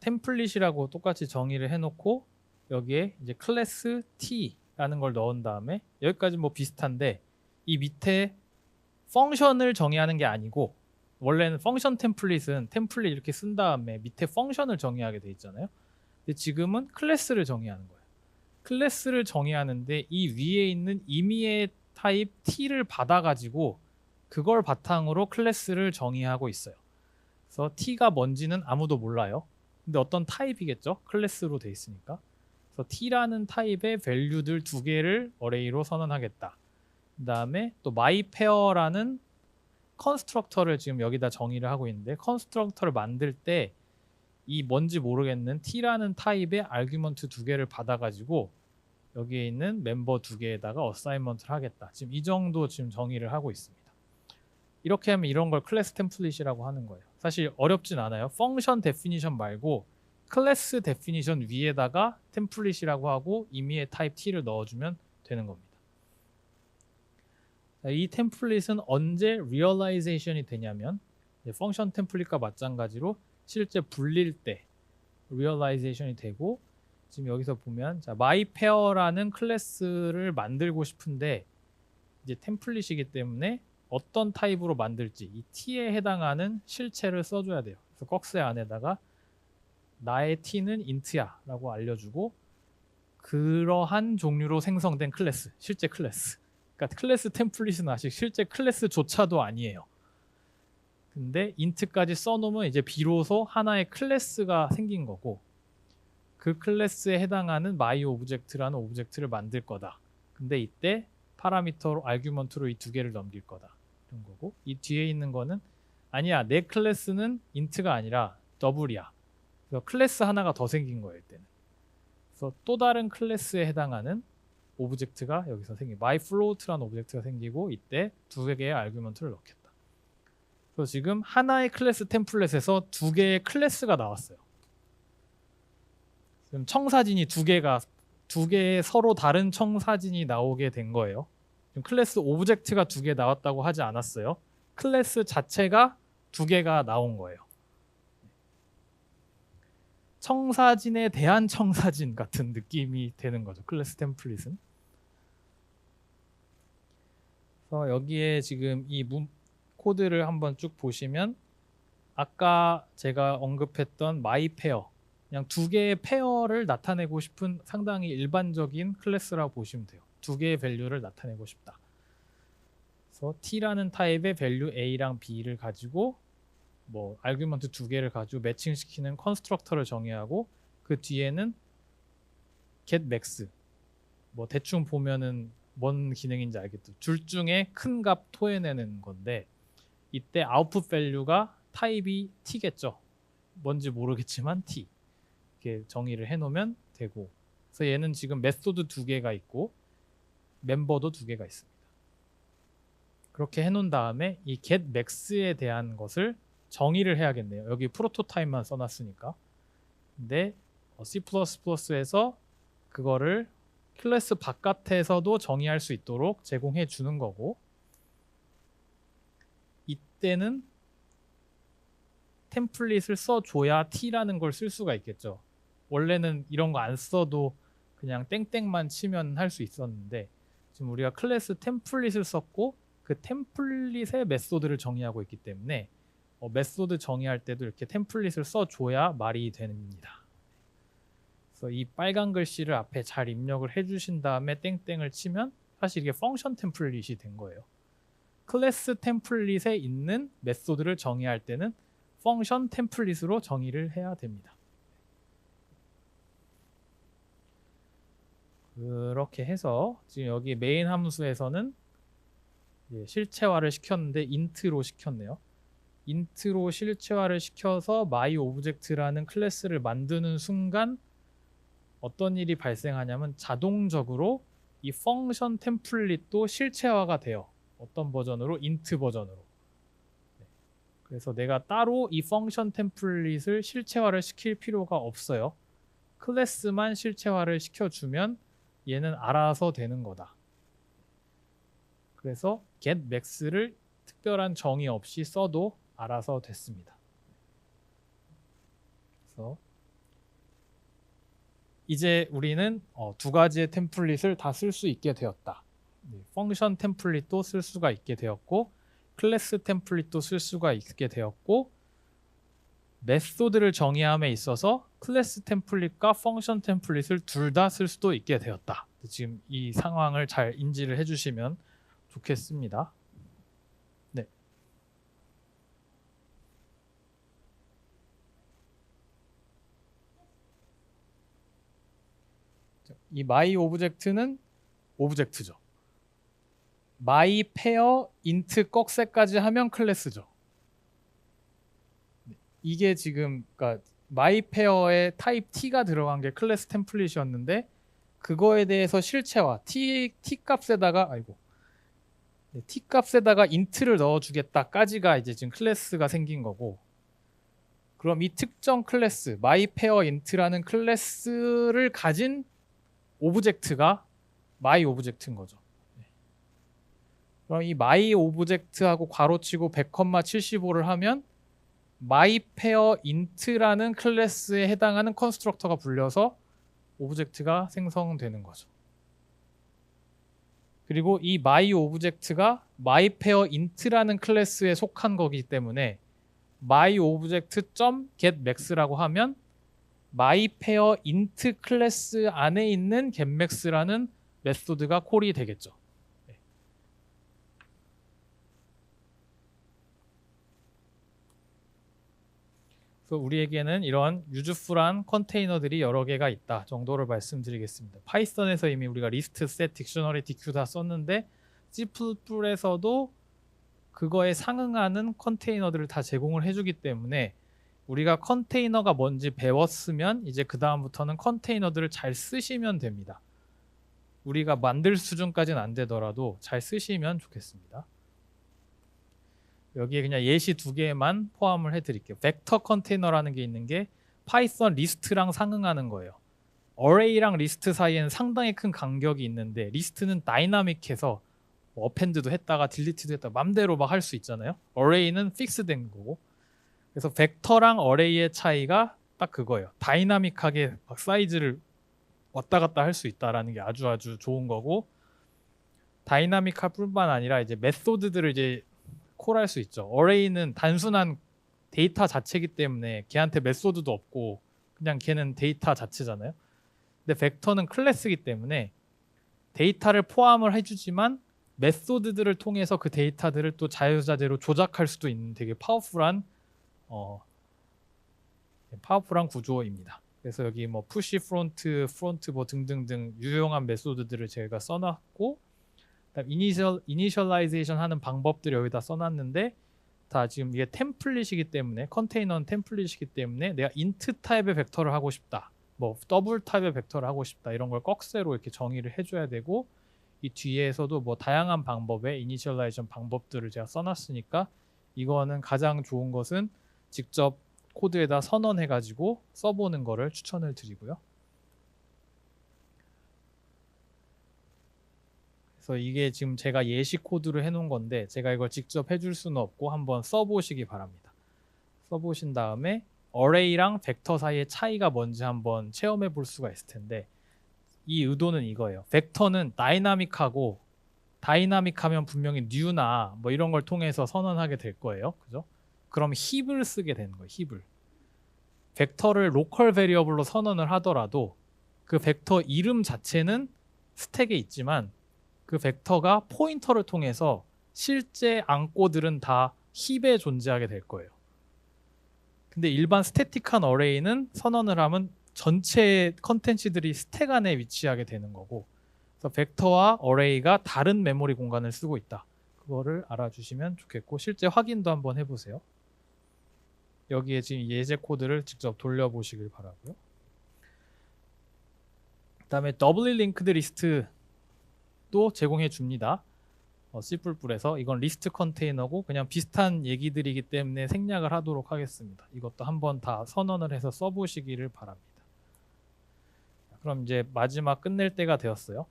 템플릿이라고 똑같이 정의를 해놓고 여기에 이제 클래스 T라는 걸 넣은 다음에 여기까지 비슷한데 이 밑에 펑션을 정의하는 게 아니고 원래는 펑션 템플릿은 템플릿 이렇게 쓴 다음에 밑에 펑션을 정의하게 돼 있잖아요. 근데 지금은 클래스를 정의하는 거예요. 클래스를 정의하는데 이 위에 있는 임의의 타입 T를 받아가지고 그걸 바탕으로 클래스를 정의하고 있어요. 그래서 T가 뭔지는 아무도 몰라요. 근데 어떤 타입이겠죠? 클래스로 돼 있으니까. 그래서 T라는 타입의 밸류들 두 개를 어레이로 선언하겠다. 그 다음에 또 myPair라는 컨스트럭터를 지금 여기다 정의를 하고 있는데 컨스트럭터를 만들 때 이 뭔지 모르겠는 T라는 타입의 아규먼트 두 개를 받아가지고 여기에 있는 멤버 두 개에다가 어사인먼트를 하겠다. 지금 이 정도 지금 정의를 하고 있습니다. 이렇게 하면 이런 걸 클래스 템플릿이라고 하는 거예요. 사실 어렵진 않아요. 펑션 데피니션 말고 클래스 데피니션 위에다가 템플릿이라고 하고 임의의 타입 T를 넣어주면 되는 겁니다. 이 템플릿은 언제 리얼라이제이션이 되냐면 펑션 템플릿과 마찬가지로 실제 불릴 때 리얼라이제이션이 되고, 지금 여기서 보면 자, myPair라는 클래스를 만들고 싶은데 이제 템플릿이기 때문에 어떤 타입으로 만들지 이 t에 해당하는 실체를 써줘야 돼요. 그래서 꺽쇠 안에다가 나의 t는 int야 라고 알려주고, 그러한 종류로 생성된 클래스, 실제 클래스, 그러니까 클래스 템플릿은 아직 실제 클래스조차도 아니에요. 근데 int까지 써놓으면 이제 비로소 하나의 클래스가 생긴 거고, 그 클래스에 해당하는 myObject라는 오브젝트를 만들 거다. 근데 이때 파라미터로 아규먼트로 이 두 개를 넘길 거다 이런 거고, 이 뒤에 있는 거는 아니야, 내 클래스는 int가 아니라 더블이야. 그래서 클래스 하나가 더 생긴 거예요 이때는. 그래서 또 다른 클래스에 해당하는 오브젝트가 여기서 생기, myFloat라는 오브젝트가 생기고, 이때 두 개의 아규먼트를 넣겠다. 그래서 지금 하나의 클래스 템플릿에서 두 개의 클래스가 나왔어요. 지금 청사진이 두 개의 서로 다른 청사진이 나오게 된 거예요. 지금 클래스 오브젝트가 두 개 나왔다고 하지 않았어요. 클래스 자체가 두 개가 나온 거예요. 청사진에 대한 청사진 같은 느낌이 되는 거죠, 클래스 템플릿은. 그래서 여기에 지금 이 코드를 한번 쭉 보시면 아까 제가 언급했던 myPair, 그냥 두 개의 페어를 나타내고 싶은 상당히 일반적인 클래스라고 보시면 돼요. 두 개의 밸류를 나타내고 싶다. 그래서 t라는 타입의 밸류 a랑 b를 가지고 뭐 아규먼트 두 개를 가지고 매칭시키는 컨스트럭터를 정의하고, 그 뒤에는 getMax, 뭐 대충 보면은 뭔 기능인지 알겠죠. 둘 중에 큰 값 토해내는 건데, 이때 아웃풋 밸류가 타입이 t겠죠. 뭔지 모르겠지만 t 이렇게 정의를 해놓으면 되고, 그래서 얘는 지금 메소드 두 개가 있고 멤버도 두 개가 있습니다. 그렇게 해놓은 다음에 이 getMax에 대한 것을 정의를 해야겠네요. 여기 프로토타입만 써놨으니까. 근데 C++에서 그거를 클래스 바깥에서도 정의할 수 있도록 제공해 주는 거고, 이때는 템플릿을 써줘야 t라는 걸 쓸 수가 있겠죠. 원래는 이런 거 안 써도 그냥 땡땡만 치면 할 수 있었는데, 지금 우리가 클래스 템플릿을 썼고 그 템플릿의 메소드를 정의하고 있기 때문에 메소드 정의할 때도 이렇게 템플릿을 써줘야 말이 됩니다. 그래서 이 빨간 글씨를 앞에 잘 입력을 해주신 다음에 땡땡을 치면 사실 이게 펑션 템플릿이 된 거예요. 클래스 템플릿에 있는 메소드를 정의할 때는 펑션 템플릿으로 정의를 해야 됩니다. 그렇게 해서 지금 여기 메인 함수에서는 실체화를 시켰는데 int로 시켰네요. int로 실체화를 시켜서 myObject라는 클래스를 만드는 순간 어떤 일이 발생하냐면 자동적으로 이 펑션 템플릿도 실체화가 돼요. 어떤 버전으로? int 버전으로. 그래서 내가 따로 이 펑션 템플릿을 실체화를 시킬 필요가 없어요. 클래스만 실체화를 시켜주면 얘는 알아서 되는 거다. 그래서 getMax를 특별한 정의 없이 써도 알아서 됐습니다. 그래서 이제 우리는 두 가지의 템플릿을 다 쓸 수 있게 되었다. 펑션 템플릿도 쓸 수가 있게 되었고, 클래스 템플릿도 쓸 수가 있게 되었고, 메소드를 정의함에 있어서 클래스 템플릿과 펑션 템플릿을 둘 다 쓸 수도 있게 되었다. 지금 이 상황을 잘 인지를 해주시면 좋겠습니다. 네. 이 myObject는 오브젝트죠. myPair int 꺽쇠까지 하면 클래스죠. 이게 지금 그러니까 myPair에 타입 t가 들어간 게 클래스 템플릿이었는데, 그거에 대해서 실체화 t 값에다가 t 값에다가 int를 넣어주겠다까지가 이제 지금 클래스가 생긴 거고, 그럼 이 특정 클래스 myPair int라는 클래스를 가진 오브젝트가 myObject인 거죠. 그럼 이 my 오브젝트하고 괄호치고 100,75를 하면 my pair int라는 클래스에 해당하는 컨스트럭터가 불려서 오브젝트가 생성되는 거죠. 그리고 이 my 오브젝트가 my pair int라는 클래스에 속한 거기 때문에 my object.getMax라고 하면 my pair int 클래스 안에 있는 getMax라는 메소드가 콜이 되겠죠. 그래서 우리에게는 이런 유즈풀한 컨테이너들이 여러 개가 있다 정도를 말씀드리겠습니다. 파이썬에서 이미 우리가 리스트, 셋, 딕셔너리, 디큐 다 썼는데 C++에서도 그거에 상응하는 컨테이너들을 다 제공을 해주기 때문에 우리가 컨테이너가 뭔지 배웠으면 이제 그 다음부터는 컨테이너들을 잘 쓰시면 됩니다. 우리가 만들 수준까지는 안 되더라도 잘 쓰시면 좋겠습니다. 여기에 그냥 예시 두 개만 포함을 해드릴게요. 벡터 컨테이너라는 게 있는 게 파이썬 리스트랑 상응하는 거예요. 어레이랑 리스트 사이에는 상당히 큰 간격이 있는데 리스트는 다이나믹해서 뭐 어펜드도 했다가 딜리트도 했다가 맘대로 막 할 수 있잖아요. 어레이는 픽스된 거고. 그래서 벡터랑 어레이의 차이가 딱 그거예요. 다이나믹하게 막 사이즈를 왔다 갔다 할 수 있다라는 게 아주 좋은 거고, 다이나믹할 뿐만 아니라 이제 메소드들을 이제 콜할 수 있죠. 어레이는 단순한 데이터 자체이기 때문에 걔한테 메소드도 없고 그냥 걔는 데이터 자체잖아요. 근데 벡터는 클래스이기 때문에 데이터를 포함을 해주지만 메소드들을 통해서 그 데이터들을 또 자유자재로 조작할 수도 있는 되게 파워풀한 구조입니다. 그래서 여기 뭐 푸시 프론트 뭐 등등등 유용한 메소드들을 제가 써놨고, 그다음 이니셜라이제이션 하는 방법들을 여기다 써놨는데 다 지금 이게 템플릿이기 때문에, 컨테이너는 템플릿이기 때문에 내가 인트 타입의 벡터를 하고 싶다, 뭐 더블 타입의 벡터를 하고 싶다, 이런 걸 꺽쇠로 이렇게 정의를 해줘야 되고, 이 뒤에서도 뭐 다양한 방법의 이니셜라이제이션 방법들을 제가 써놨으니까 이거는 가장 좋은 것은 직접 코드에다 선언해가지고 써보는 거를 추천을 드리고요. 그래서 이게 지금 제가 예시 코드로 해놓은 건데 제가 이걸 직접 해줄 수는 없고 한번 써보시기 바랍니다. 써보신 다음에 어레이랑 벡터 사이의 차이가 뭔지 한번 체험해 볼 수가 있을 텐데, 이 의도는 이거예요. 벡터는 다이나믹하고, 다이나믹하면 분명히 뉴나 뭐 이런 걸 통해서 선언하게 될 거예요. 그죠? 그럼 힙을 쓰게 되는 거예요. 힙을. 벡터를 로컬 베리어블로 선언을 하더라도 그 벡터 이름 자체는 스택에 있지만 그 벡터가 포인터를 통해서 실제 앙꼬들은 다 힙에 존재하게 될 거예요. 근데 일반 스태틱한 어레이는 선언을 하면 전체 컨텐츠들이 스택 안에 위치하게 되는 거고, 그래서 벡터와 어레이가 다른 메모리 공간을 쓰고 있다. 그거를 알아주시면 좋겠고, 실제 확인도 한번 해보세요. 여기에 지금 예제 코드를 직접 돌려보시길 바라고요. 그 다음에 더블리 링크드 리스트도 제공해 줍니다. C++에서 이건 리스트 컨테이너고 그냥 비슷한 얘기들이기 때문에 생략을 하도록 하겠습니다. 이것도 한번 다 선언을 해서 써보시기를 바랍니다. 그럼 이제 마지막 끝낼 때가 되었어요.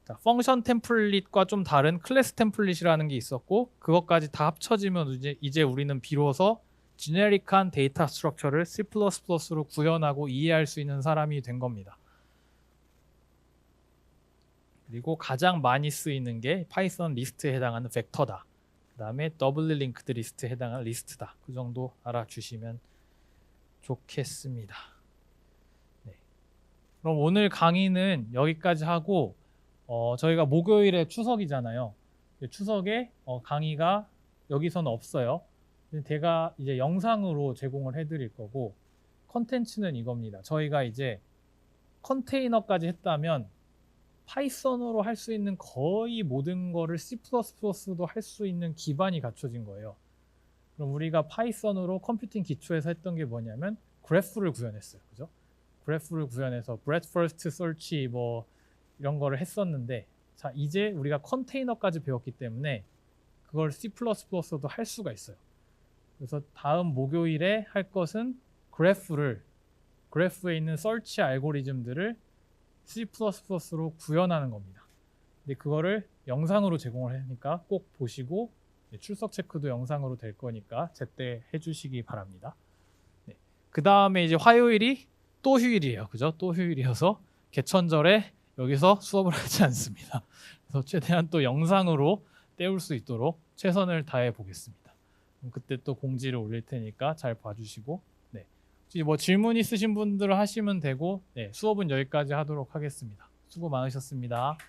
자, 펑션 템플릿과 좀 다른 클래스 템플릿이라는 게 있었고, 그것까지 다 합쳐지면 이제 우리는 비로소 지네릭한 데이터 스트럭처를 C++로 구현하고 이해할 수 있는 사람이 된 겁니다. 그리고 가장 많이 쓰이는 게 파이썬 리스트에 해당하는 벡터다. 그 다음에 더블리 링크드 리스트에 해당하는 리스트다. 그 정도 알아주시면 좋겠습니다. 네. 그럼 오늘 강의는 여기까지 하고, 저희가 목요일에 추석이잖아요. 추석에 강의가 여기서는 없어요. 제가 이제 영상으로 제공을 해드릴 거고, 컨텐츠는 이겁니다. 저희가 이제 컨테이너까지 했다면 파이썬으로 할 수 있는 거의 모든 거를 C++도 할 수 있는 기반이 갖춰진 거예요. 그럼 우리가 파이썬으로 컴퓨팅 기초에서 했던 게 뭐냐면 그래프를 구현했어요. 그죠? 그래프를 구현해서 breadth first search 뭐 이런 거를 했었는데, 자, 이제 우리가 컨테이너까지 배웠기 때문에 그걸 C++도 할 수가 있어요. 그래서 다음 목요일에 할 것은 그래프에 있는 서치 알고리즘들을 C++로 구현하는 겁니다. 근데 그거를 영상으로 제공을 하니까 꼭 보시고 출석 체크도 영상으로 될 거니까 제때 해주시기 바랍니다. 네. 그 다음에 이제 화요일이 또 휴일이에요. 그죠? 또 휴일이어서 개천절에 여기서 수업을 하지 않습니다. 그래서 최대한 또 영상으로 때울 수 있도록 최선을 다해 보겠습니다. 그럼 그때 또 공지를 올릴 테니까 잘 봐주시고, 네. 혹시 뭐 질문 있으신 분들은 하시면 되고, 네. 수업은 여기까지 하도록 하겠습니다. 수고 많으셨습니다.